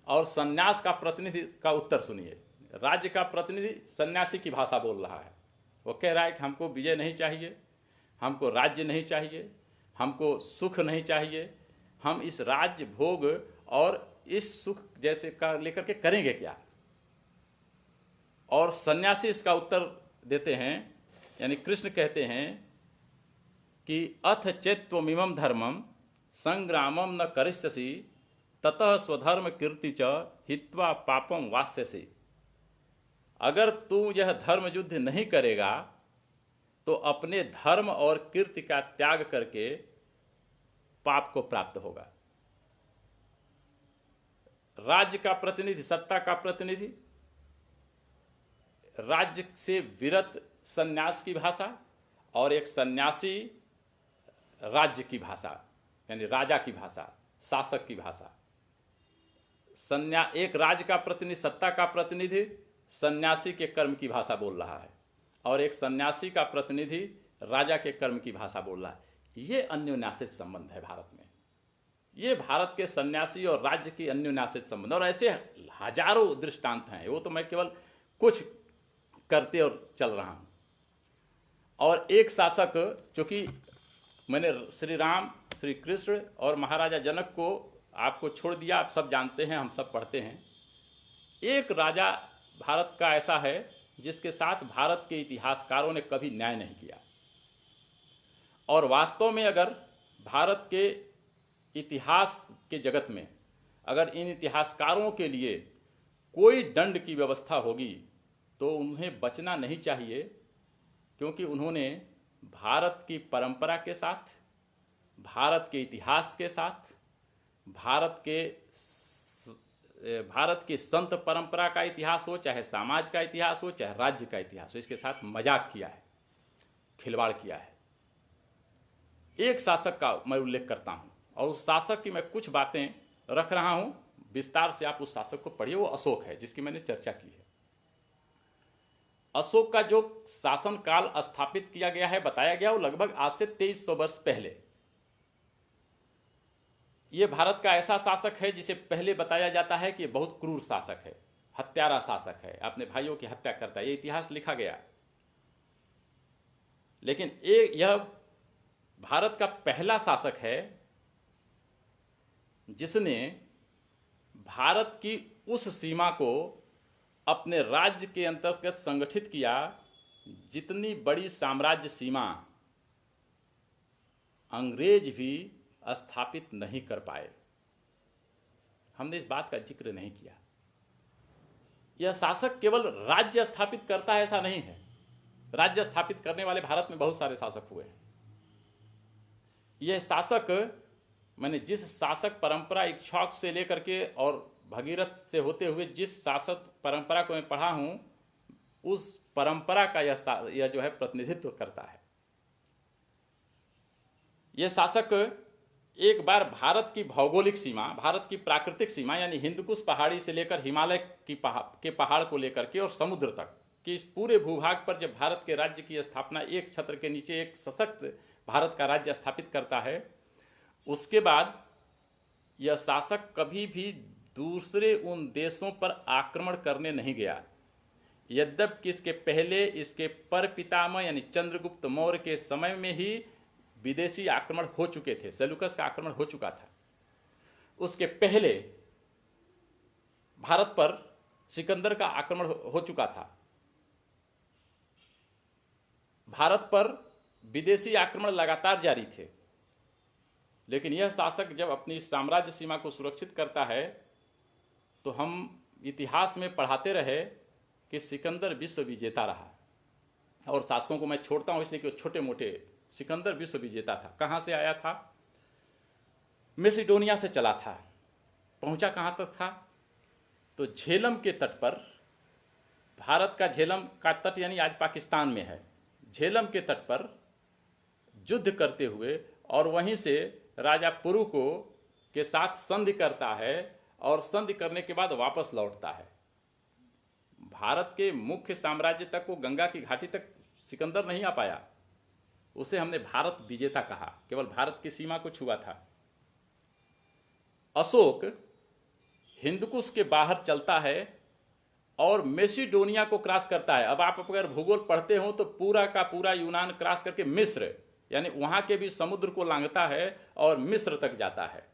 और सन्यास का प्रतिनिधि का उत्तर सुनिए। राज्य का प्रतिनिधि सन्यासी की भाषा बोल रहा है। वो कह रहा है कि हमको विजय नहीं चाहिए, हमको राज्य नहीं चाहिए, हमको सुख नहीं चाहिए, हम इस राज्य भोग और इस सुख जैसे का लेकर के करेंगे क्या? और सन्यासी इसका उत्तर देते हैं, यानी कृष्ण कहते हैं कि अथ चेत्त्वमिमं धर्मम संग्रामम न करिष्यसि ततः स्वधर्म कीर्ति च हित्वा पापम वास्यसि। अगर तू यह धर्म युद्ध नहीं करेगा तो अपने धर्म और कीर्ति का त्याग करके पाप को प्राप्त होगा। राज्य का प्रतिनिधि, सत्ता का प्रतिनिधि, राज्य से विरत सन्यास की भाषा, और एक सन्यासी राज्य की भाषा यानी राजा की भाषा, शासक की भाषा। एक राज्य का प्रतिनिधि, सत्ता का प्रतिनिधि सन्यासी के कर्म की भाषा बोल रहा है, और एक सन्यासी का प्रतिनिधि राजा के कर्म की भाषा बोल रहा है। ये अन्योन्याश्रित संबंध है भारत में। ये भारत के सन्यासी और राज्य की अन्योन्याश्रित संबंध, और ऐसे हजारों दृष्टांत हैं। वो तो मैं केवल कुछ करते और चल रहा हूं। और एक शासक, चूंकि मैंने श्री राम, श्री कृष्ण और महाराजा जनक को आपको छोड़ दिया, आप सब जानते हैं, हम सब पढ़ते हैं। एक राजा भारत का ऐसा है जिसके साथ भारत के इतिहासकारों ने कभी न्याय नहीं किया। और वास्तव में अगर भारत के इतिहास के जगत में अगर इन इतिहासकारों के लिए कोई दंड की व्यवस्था होगी तो उन्हें बचना नहीं चाहिए, क्योंकि उन्होंने भारत की परंपरा के साथ, भारत के इतिहास के साथ, भारत की संत परंपरा का इतिहास हो, चाहे समाज का इतिहास हो, चाहे राज्य का इतिहास हो, इसके साथ मजाक किया है, खिलवाड़ किया है। एक शासक का मैं उल्लेख करता हूं, और उस शासक की मैं कुछ बातें रख रहा हूं, विस्तार से आप उस शासक को पढ़िए। वो अशोक है, जिसकी मैंने चर्चा की है। अशोक का जो शासन काल स्थापित किया गया है, बताया गया, वो लगभग आज से 2300 वर्ष पहले। ये भारत का ऐसा शासक है जिसे पहले बताया जाता है कि ये बहुत क्रूर शासक है, हत्यारा शासक है, अपने भाइयों की हत्या करता है। ये इतिहास लिखा गया। लेकिन यह भारत का पहला शासक है जिसने भारत की उस सीमा को अपने राज्य के अंतर्गत संगठित किया जितनी बड़ी साम्राज्य सीमा अंग्रेज भी स्थापित नहीं कर पाए। हमने इस बात का जिक्र नहीं किया। यह शासक केवल राज्य स्थापित करता है ऐसा नहीं है। राज्य स्थापित करने वाले भारत में बहुत सारे शासक हुए हैं। यह शासक, मैंने जिस शासक परंपरा इक्ष्वाकु से लेकर के और भगीरथ से होते हुए जिस शासक परंपरा को मैं पढ़ा हूं, उस परंपरा का यह जो है प्रतिनिधित्व करता है। यह शासक एक बार भारत की भौगोलिक सीमा, भारत की प्राकृतिक सीमा यानी हिंदकुश पहाड़ी से लेकर हिमालय के पहाड़ को लेकर के और समुद्र तक कि इस पूरे भूभाग पर जब भारत के राज्य की स्थापना, एक छत्र के नीचे एक सशक्त भारत का राज्य स्थापित करता है, उसके बाद यह शासक कभी भी दूसरे उन देशों पर आक्रमण करने नहीं गया। यद्यपि इसके पहले इसके परपितामह यानी चंद्रगुप्त मौर्य के समय में ही विदेशी आक्रमण हो चुके थे। सेल्यूकस का आक्रमण हो चुका था। उसके पहले भारत पर सिकंदर का आक्रमण हो चुका था। भारत पर विदेशी आक्रमण लगातार जारी थे। लेकिन यह शासक जब अपनी साम्राज्य सीमा को सुरक्षित करता है तो हम इतिहास में पढ़ाते रहे कि सिकंदर विश्व विजेता रहा। और शासकों को मैं छोड़ता हूं इसलिए कि छोटे मोटे, सिकंदर विश्व विजेता था। कहां से आया था? मैसिडोनिया से चला था। पहुंचा कहां तक था? तो झेलम के तट पर, भारत का झेलम का तट यानी आज पाकिस्तान में है, झेलम के तट पर युद्ध करते हुए और वहीं से राजा पुरु को के साथ संधि करता है और संधि करने के बाद वापस लौटता है। भारत के मुख्य साम्राज्य तक, वो गंगा की घाटी तक सिकंदर नहीं आ पाया। उसे हमने भारत विजेता कहा, केवल भारत की सीमा को छुआ था। अशोक हिंदकुश के बाहर चलता है और मैसिडोनिया को क्रॉस करता है। अब आप अगर भूगोल पढ़ते हो तो पूरा का पूरा यूनान क्रॉस करके मिस्र यानी वहां के भी समुद्र को लांघता है और मिस्र तक जाता है।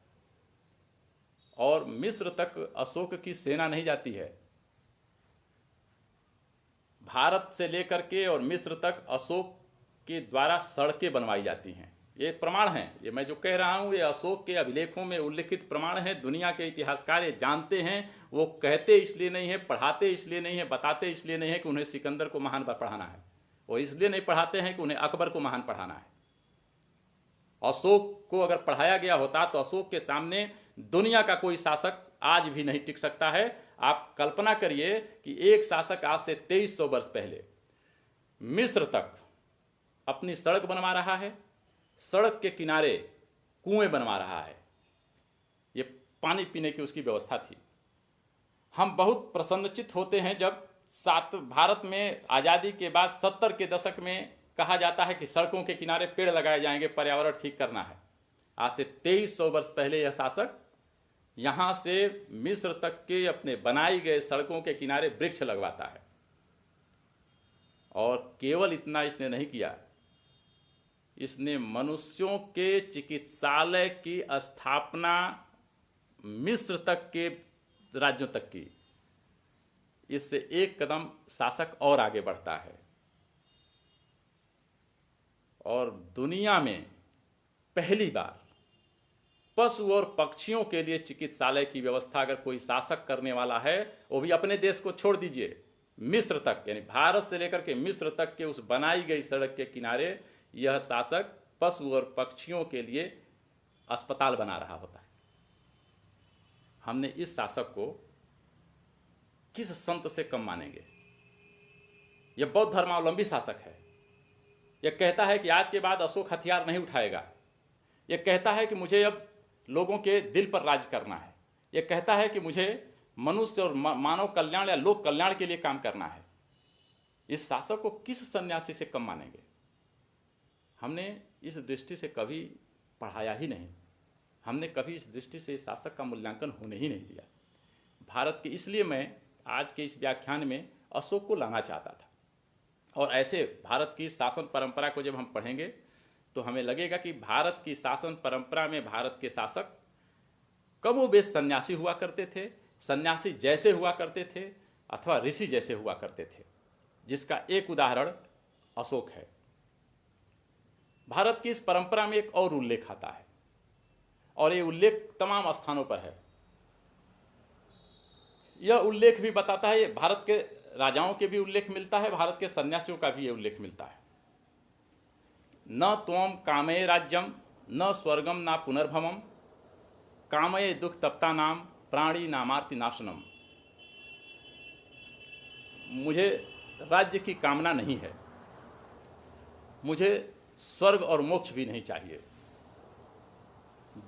और मिस्र तक अशोक की सेना नहीं जाती है। भारत से लेकर के और मिस्र तक अशोक के द्वारा सड़कें बनवाई जाती हैं। ये प्रमाण हैं। ये मैं जो कह रहा हूं ये अशोक के अभिलेखों में उल्लिखित प्रमाण है। दुनिया के इतिहासकार ये जानते हैं। वो कहते इसलिए नहीं है, पढ़ाते इसलिए नहीं है, बताते इसलिए नहीं है कि उन्हें सिकंदर को महान पढ़ाना है। वो इसलिए नहीं पढ़ाते हैं कि उन्हें अकबर को महान पढ़ाना है। अशोक को अगर पढ़ाया गया होता तो अशोक के सामने दुनिया का कोई शासक आज भी नहीं टिक सकता है। आप कल्पना करिए कि एक शासक आज से 2300 वर्ष पहले मिस्र तक अपनी सड़क बनवा रहा है, सड़क के किनारे कुएं बनवा रहा है, ये पानी पीने की उसकी व्यवस्था थी। हम बहुत प्रसन्नचित होते हैं जब भारत में आज़ादी के बाद 70 के दशक में कहा जाता है कि सड़कों के किनारे पेड़ लगाए जाएंगे, पर्यावरण ठीक करना है। आज से 2300 वर्ष पहले यह शासक यहां से मिस्र तक के अपने बनाई गए सड़कों के किनारे वृक्ष लगवाता है। और केवल इतना इसने नहीं किया, इसने मनुष्यों के चिकित्सालय की स्थापना मिस्र तक के राज्यों तक की। इससे एक कदम शासक और आगे बढ़ता है और दुनिया में पहली बार पशु और पक्षियों के लिए चिकित्सालय की व्यवस्था अगर कोई शासक करने वाला है, वो भी अपने देश को छोड़ दीजिए, मिस्र तक, यानी भारत से लेकर के मिस्र तक के उस बनाई गई सड़क के किनारे यह शासक पशु और पक्षियों के लिए अस्पताल बना रहा होता है। हमने इस शासक को किस संत से कम मानेंगे? यह बौद्ध धर्मावलंबी शासक है। यह कहता है कि आज के बाद अशोक हथियार नहीं उठाएगा। यह कहता है कि मुझे अब लोगों के दिल पर राज करना है। यह कहता है कि मुझे मनुष्य और मानव कल्याण या लोक कल्याण के लिए काम करना है। इस शासक को किस सन्यासी से कम मानेंगे? हमने इस दृष्टि से कभी पढ़ाया ही नहीं। हमने कभी इस दृष्टि से शासक का मूल्यांकन होने ही नहीं दिया भारत के। इसलिए मैं आज के इस व्याख्यान में अशोक को लाना चाहता था। और ऐसे भारत की शासन परंपरा को जब हम पढ़ेंगे तो हमें लगेगा कि भारत की शासन परंपरा में भारत के शासक कमोबेश सन्यासी हुआ करते थे, सन्यासी जैसे हुआ करते थे अथवा ऋषि जैसे हुआ करते थे, जिसका एक उदाहरण अशोक है। भारत की इस परंपरा में एक और उल्लेख आता है और ये उल्लेख तमाम स्थानों पर है। यह उल्लेख भी बताता है, भारत के राजाओं के भी उल्लेख मिलता है, भारत के सन्यासियों का भी ये उल्लेख मिलता है। न त्वम कामये राज्यम न स्वर्गम न पुनर्भवम कामये दुख तप्ता नाम प्राणी नामार्ति नाशनम। मुझे राज्य की कामना नहीं है, मुझे स्वर्ग और मोक्ष भी नहीं चाहिए।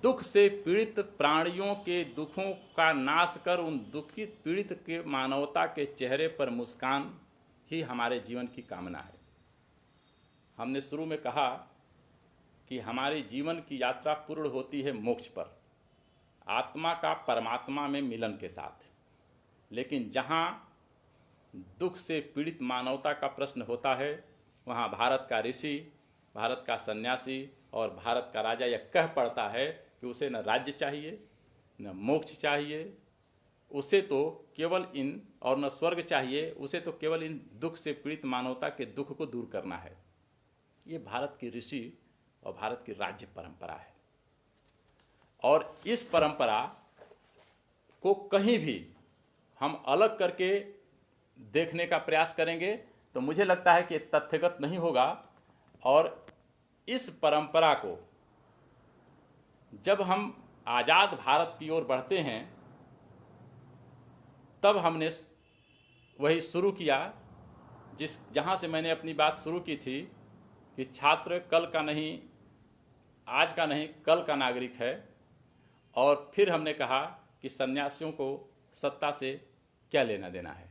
दुख से पीड़ित प्राणियों के दुखों का नाश कर उन दुखित पीड़ित के मानवता के चेहरे पर मुस्कान ही हमारे जीवन की कामना है। हमने शुरू में कहा कि हमारे जीवन की यात्रा पूर्ण होती है मोक्ष पर, आत्मा का परमात्मा में मिलन के साथ। लेकिन जहाँ दुख से पीड़ित मानवता का प्रश्न होता है, वहाँ भारत का ऋषि, भारत का सन्यासी और भारत का राजा यह कह पड़ता है कि उसे न राज्य चाहिए न मोक्ष चाहिए, उसे तो केवल इन और न स्वर्ग चाहिए, उसे तो केवल इन दुख से पीड़ित मानवता के दुख को दूर करना है। ये भारत की ऋषि और भारत की राज्य परंपरा है। और इस परंपरा को कहीं भी हम अलग करके देखने का प्रयास करेंगे तो मुझे लगता है कि तथ्यगत नहीं होगा। और इस परंपरा को जब हम आज़ाद भारत की ओर बढ़ते हैं तब हमने वही शुरू किया जहाँ से मैंने अपनी बात शुरू की थी कि छात्र कल का नहीं, आज का नहीं, कल का नागरिक है। और फिर हमने कहा कि सन्यासियों को सत्ता से क्या लेना देना है।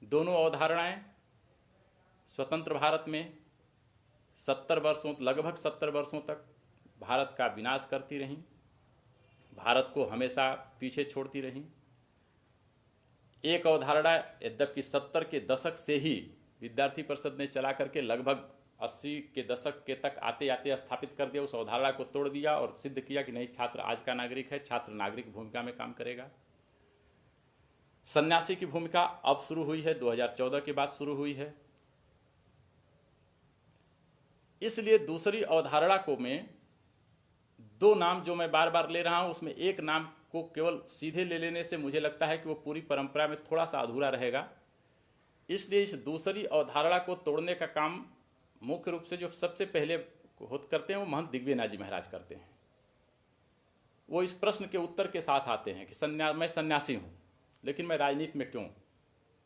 दोनों अवधारणाएं स्वतंत्र भारत में 70 वर्षों, लगभग 70 वर्षों तक भारत का विनाश करती रहीं, भारत को हमेशा पीछे छोड़ती रहीं। एक अवधारणा यद्यपि 70 के दशक से ही विद्यार्थी परिषद ने चला करके लगभग 80 के दशक के तक आते आते स्थापित कर दिया, उस अवधारणा को तोड़ दिया और सिद्ध किया कि नहीं, छात्र आज का नागरिक है, छात्र नागरिक भूमिका में काम करेगा। सन्यासी की भूमिका अब शुरू हुई है, 2014 के बाद शुरू हुई है। इसलिए दूसरी अवधारणा को मैं, दो नाम जो मैं बार बार ले रहा हूं, उसमें एक नाम को केवल सीधे ले लेने से मुझे लगता है कि वो पूरी परंपरा में थोड़ा सा अधूरा रहेगा। इसलिए इस दूसरी अवधारणा को तोड़ने का काम मुख्य रूप से जो सबसे पहले करते हैं वो महंत दिग्विजयनाथ जी महाराज करते हैं। वो इस प्रश्न के उत्तर के साथ आते हैं कि मैं सन्यासी हूँ, लेकिन मैं राजनीति में क्यों?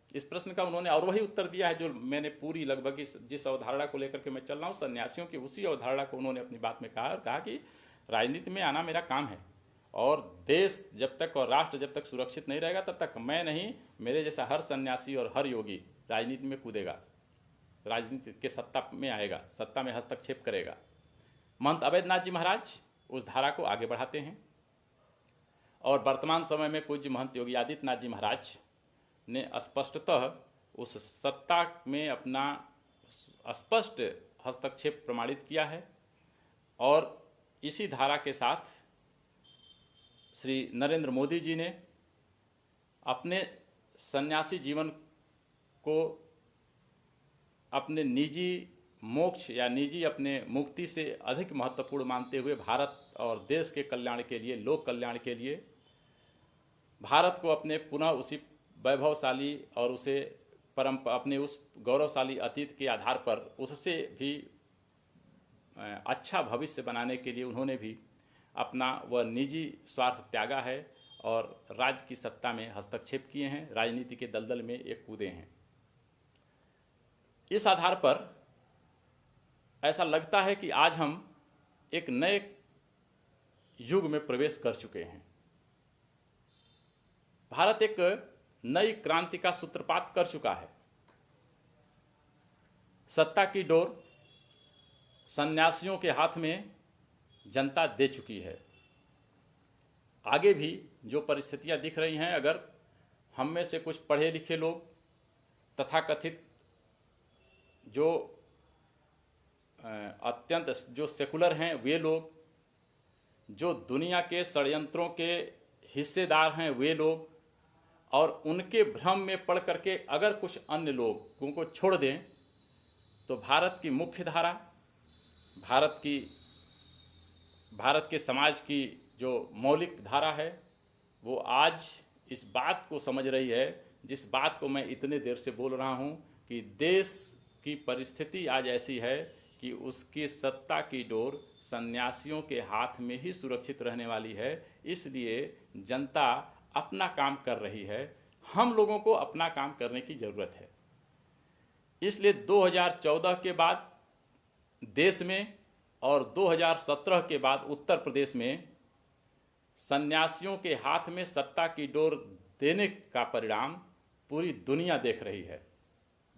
इस प्रश्न का उन्होंने और वही उत्तर दिया है जो मैंने पूरी लगभग जिस अवधारणा को लेकर के मैं चल रहा हूँ, सन्यासियों की उसी अवधारणा को उन्होंने अपनी बात में कहा और कहा कि राजनीति में आना मेरा काम है, और देश जब तक और राष्ट्र जब तक सुरक्षित नहीं रहेगा तब तक मैं नहीं, मेरे जैसा हर सन्यासी और हर योगी राजनीति में कूदेगा, राजनीति के सत्ता में आएगा, सत्ता में हस्तक्षेप करेगा। महंत अवैधनाथ जी महाराज उस धारा को आगे बढ़ाते हैं और वर्तमान समय में पूज्य महंत योगी आदित्यनाथ जी महाराज ने स्पष्टतः उस सत्ता में अपना स्पष्ट हस्तक्षेप प्रमाणित किया है। और इसी धारा के साथ श्री नरेंद्र मोदी जी ने अपने सन्यासी जीवन को अपने निजी मोक्ष या निजी अपने मुक्ति से अधिक महत्वपूर्ण मानते हुए भारत और देश के कल्याण के लिए, लोक कल्याण के लिए, भारत को अपने पुनः उसी वैभवशाली और उसे अपने उस गौरवशाली अतीत के आधार पर उससे भी अच्छा भविष्य बनाने के लिए उन्होंने भी अपना वह निजी स्वार्थ त्यागा है और राज्य की सत्ता में हस्तक्षेप किए हैं, राजनीति के दलदल में एक कूदे हैं। इस आधार पर ऐसा लगता है कि आज हम एक नए युग में प्रवेश कर चुके हैं। भारत एक नई क्रांति का सूत्रपात कर चुका है। सत्ता की डोर सन्यासियों के हाथ में जनता दे चुकी है। आगे भी जो परिस्थितियां दिख रही हैं, अगर हम में से कुछ पढ़े लिखे लोग, तथाकथित जो अत्यंत जो सेकुलर हैं वे लोग, जो दुनिया के षड्यंत्रों के हिस्सेदार हैं वे लोग, और उनके भ्रम में पड़ करके अगर कुछ अन्य लोगों को छोड़ दें तो भारत की मुख्य धारा, भारत के समाज की जो मौलिक धारा है, वो आज इस बात को समझ रही है, जिस बात को मैं इतने देर से बोल रहा हूँ कि देश की परिस्थिति आज ऐसी है कि उसकी सत्ता की डोर सन्यासियों के हाथ में ही सुरक्षित रहने वाली है। इसलिए जनता अपना काम कर रही है, हम लोगों को अपना काम करने की ज़रूरत है। इसलिए 2014 के बाद देश में और 2017 के बाद उत्तर प्रदेश में सन्यासियों के हाथ में सत्ता की डोर देने का परिणाम पूरी दुनिया देख रही है।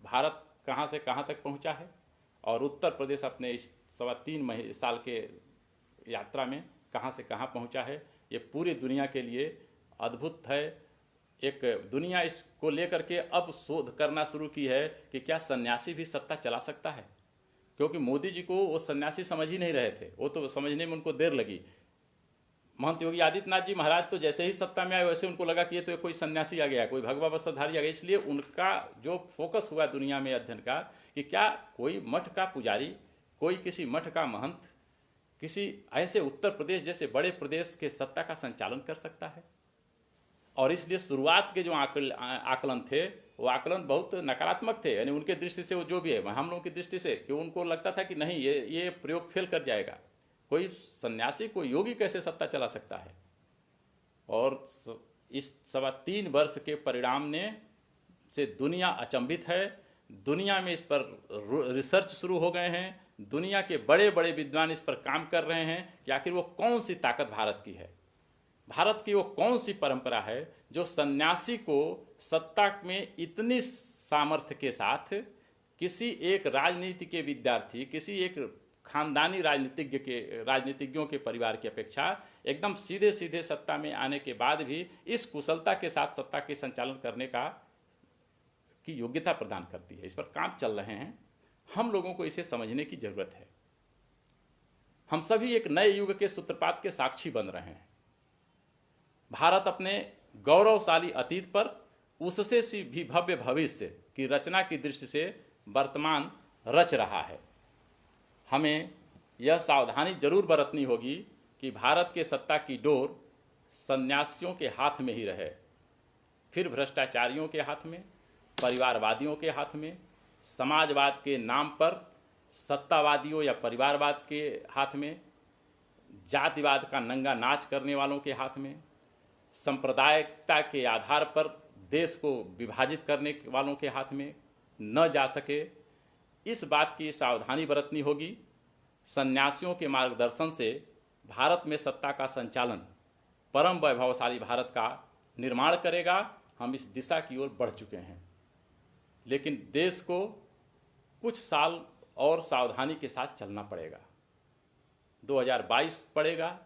भारत कहाँ से कहाँ तक पहुँचा है और उत्तर प्रदेश अपने इस 3.25 साल के यात्रा में कहाँ से कहाँ पहुँचा है, ये पूरी दुनिया के लिए अद्भुत है। एक दुनिया इसको लेकर के अब शोध करना शुरू की है कि क्या सन्यासी भी सत्ता चला सकता है, क्योंकि मोदी जी को वो सन्यासी समझ ही नहीं रहे थे, वो तो समझने में उनको देर लगी। महंत योगी आदित्यनाथ जी महाराज तो जैसे ही सत्ता में आए वैसे उनको लगा कि ये तो कोई सन्यासी आ गया, कोई भगवा वस्त्रधारी आ गया। इसलिए उनका जो फोकस हुआ दुनिया में अध्ययन का कि क्या कोई मठ का पुजारी, कोई किसी मठ का महंत किसी ऐसे उत्तर प्रदेश जैसे बड़े प्रदेश के सत्ता का संचालन कर सकता है। और इसलिए शुरुआत के जो आकलन थे वो आकलन बहुत नकारात्मक थे, यानी उनके दृष्टि से वो जो भी है, हम लोगों की दृष्टि से कि उनको लगता था कि नहीं ये प्रयोग फेल कर जाएगा, कोई सन्यासी कोई योगी कैसे सत्ता चला सकता है। और इस 3.25 वर्ष के परिणाम ने से दुनिया अचंभित है। दुनिया में इस पर रिसर्च शुरू हो गए हैं, दुनिया के बड़े बड़े विद्वान इस पर काम कर रहे हैं कि आखिर वो कौन सी ताकत भारत की है, भारत की वो कौन सी परंपरा है जो सन्यासी को सत्ता में इतनी सामर्थ्य के साथ किसी एक राजनीति के विद्यार्थी, किसी एक खानदानी राजनीतिज्ञों के परिवार की अपेक्षा एकदम सीधे सीधे सत्ता में आने के बाद भी इस कुशलता के साथ सत्ता के संचालन करने की योग्यता प्रदान करती है। इस पर काम चल रहे हैं, हम लोगों को इसे समझने की जरूरत है। हम सभी एक नए युग के सूत्रपात के साक्षी बन रहे हैं। भारत अपने गौरवशाली अतीत पर उससे भी भव्य भविष्य की रचना की दृष्टि से वर्तमान रच रहा है। हमें यह सावधानी जरूर बरतनी होगी कि भारत के सत्ता की डोर सन्यासियों के हाथ में ही रहे, फिर भ्रष्टाचारियों के हाथ में, परिवारवादियों के हाथ में, समाजवाद के नाम पर सत्तावादियों या परिवारवाद के हाथ में, जातिवाद का नंगा नाच करने वालों के हाथ में, सांप्रदायिकता के आधार पर देश को विभाजित करने वालों के हाथ में न जा सके, इस बात की सावधानी बरतनी होगी। सन्यासियों के मार्गदर्शन से भारत में सत्ता का संचालन परम वैभवशाली भारत का निर्माण करेगा। हम इस दिशा की ओर बढ़ चुके हैं, लेकिन देश को कुछ साल और सावधानी के साथ चलना पड़ेगा। 2022 पड़ेगा,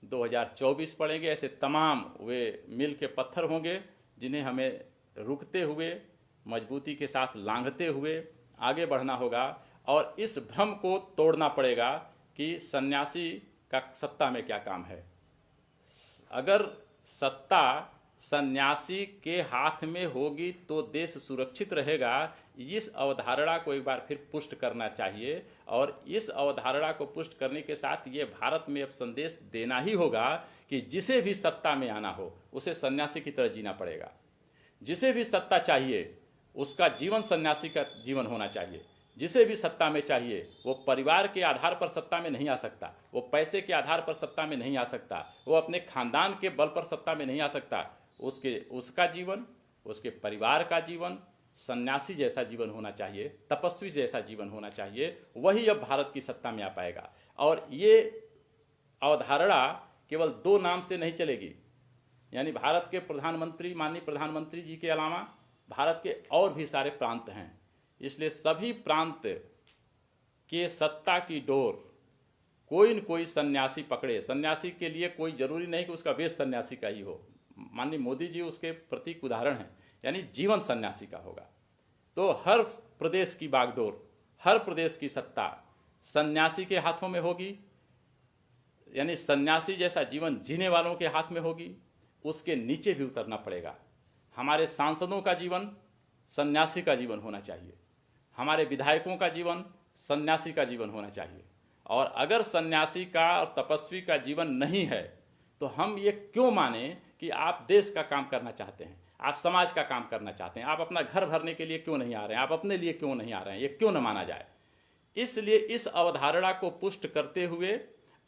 2024 पड़ेंगे, ऐसे तमाम वे मील के पत्थर होंगे जिन्हें हमें रुकते हुए, मजबूती के साथ लांघते हुए आगे बढ़ना होगा। और इस भ्रम को तोड़ना पड़ेगा कि सन्यासी का सत्ता में क्या काम है। अगर सत्ता सन्यासी के हाथ में होगी तो देश सुरक्षित रहेगा। इस अवधारणा को एक बार फिर पुष्ट करना चाहिए, और इस अवधारणा को पुष्ट करने के साथ ये भारत में अब संदेश देना ही होगा कि जिसे भी सत्ता में आना हो उसे सन्यासी की तरह जीना पड़ेगा। जिसे भी सत्ता चाहिए उसका जीवन सन्यासी का जीवन होना चाहिए। जिसे भी सत्ता में चाहिए वो परिवार के आधार पर सत्ता में नहीं आ सकता, वो पैसे के आधार पर सत्ता में नहीं आ सकता, वो अपने खानदान के बल पर सत्ता में नहीं आ सकता। उसका जीवन, उसके परिवार का जीवन सन्यासी जैसा जीवन होना चाहिए, तपस्वी जैसा जीवन होना चाहिए। वही अब भारत की सत्ता में आ पाएगा। और ये अवधारणा केवल 2 नाम से नहीं चलेगी, यानी भारत के प्रधानमंत्री, माननीय प्रधानमंत्री जी के अलावा भारत के और भी सारे प्रांत हैं। इसलिए सभी प्रांत के सत्ता की डोर कोई न कोई सन्यासी पकड़े। सन्यासी के लिए कोई जरूरी नहीं कि उसका वेश सन्यासी का ही हो। माननीय मोदी जी उसके प्रतीक उदाहरण हैं, यानी जीवन सन्यासी का होगा। तो हर प्रदेश की बागडोर, हर प्रदेश की सत्ता सन्यासी के हाथों में होगी, यानी सन्यासी जैसा जीवन जीने वालों के हाथ में होगी। उसके नीचे भी उतरना पड़ेगा। हमारे सांसदों का जीवन सन्यासी का जीवन होना चाहिए, हमारे विधायकों का जीवन सन्यासी का जीवन होना चाहिए। और अगर सन्यासी का और तपस्वी का जीवन नहीं है तो हम ये क्यों माने कि आप देश का काम करना चाहते हैं, आप समाज का काम करना चाहते हैं, आप अपना घर भरने के लिए क्यों नहीं आ रहे हैं, आप अपने लिए क्यों नहीं आ रहे हैं, ये क्यों न माना जाए। इसलिए इस अवधारणा को पुष्ट करते हुए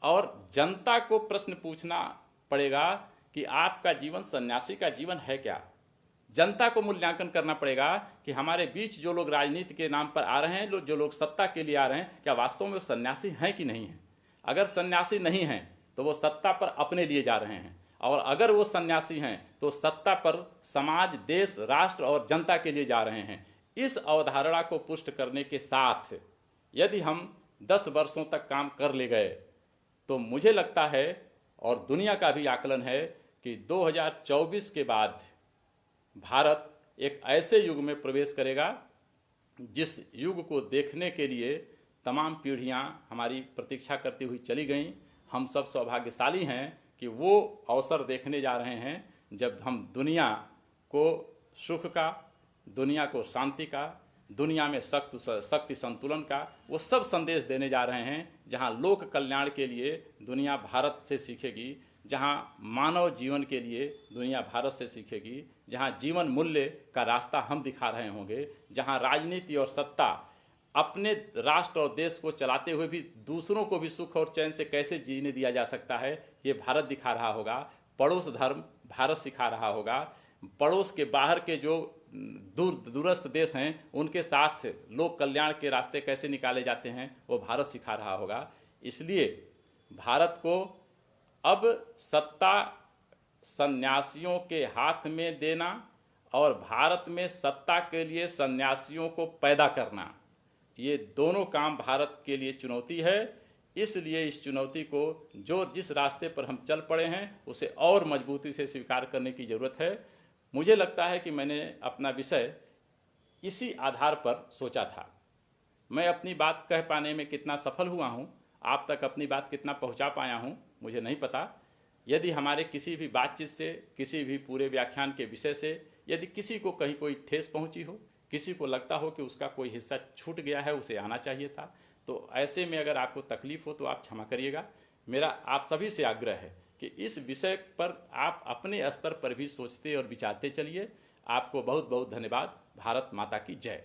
और जनता को प्रश्न पूछना पड़ेगा कि आपका जीवन सन्यासी का जीवन है क्या। जनता को मूल्यांकन करना पड़ेगा कि हमारे बीच जो लोग राजनीति के नाम पर आ रहे हैं, जो लोग सत्ता के लिए आ रहे हैं, क्या वास्तव में वो सन्यासी हैं कि नहीं हैं। अगर सन्यासी नहीं हैं तो वो सत्ता पर अपने लिए जा रहे हैं, और अगर वो सन्यासी हैं तो सत्ता पर समाज, देश, राष्ट्र और जनता के लिए जा रहे हैं। इस अवधारणा को पुष्ट करने के साथ यदि हम 10 वर्षों तक काम कर ले गए तो मुझे लगता है, और दुनिया का भी आकलन है, कि 2024 के बाद भारत एक ऐसे युग में प्रवेश करेगा जिस युग को देखने के लिए तमाम पीढ़ियां हमारी प्रतीक्षा करती हुई चली गईं। हम सब सौभाग्यशाली हैं कि वो अवसर देखने जा रहे हैं जब हम दुनिया को सुख का, दुनिया को शांति का, दुनिया में शक्ति संतुलन का वो सब संदेश देने जा रहे हैं। जहां लोक कल्याण के लिए दुनिया भारत से सीखेगी, जहां मानव जीवन के लिए दुनिया भारत से सीखेगी, जहां जीवन मूल्य का रास्ता हम दिखा रहे होंगे, जहां राजनीति और सत्ता अपने राष्ट्र और देश को चलाते हुए भी दूसरों को भी सुख और चैन से कैसे जीने दिया जा सकता है, ये भारत दिखा रहा होगा। पड़ोस धर्म भारत सिखा रहा होगा। पड़ोस के बाहर के जो दूरस्थ देश हैं उनके साथ लोक कल्याण के रास्ते कैसे निकाले जाते हैं वो भारत सिखा रहा होगा। इसलिए भारत को अब सत्ता सन्यासियों के हाथ में देना और भारत में सत्ता के लिए सन्यासियों को पैदा करना, ये दोनों काम भारत के लिए चुनौती है। इसलिए इस चुनौती को जिस रास्ते पर हम चल पड़े हैं उसे और मजबूती से स्वीकार करने की ज़रूरत है। मुझे लगता है कि मैंने अपना विषय इसी आधार पर सोचा था। मैं अपनी बात कह पाने में कितना सफल हुआ हूँ, आप तक अपनी बात कितना पहुँचा पाया हूँ, मुझे नहीं पता। यदि हमारे किसी भी बातचीत से, किसी भी पूरे व्याख्यान के विषय से यदि किसी को कहीं कोई ठेस पहुँची हो, किसी को लगता हो कि उसका कोई हिस्सा छूट गया है, उसे आना चाहिए था, तो ऐसे में अगर आपको तकलीफ हो तो आप क्षमा करिएगा। मेरा आप सभी से आग्रह है कि इस विषय पर आप अपने स्तर पर भी सोचते और विचारते चलिए। आपको बहुत बहुत धन्यवाद। भारत माता की जय।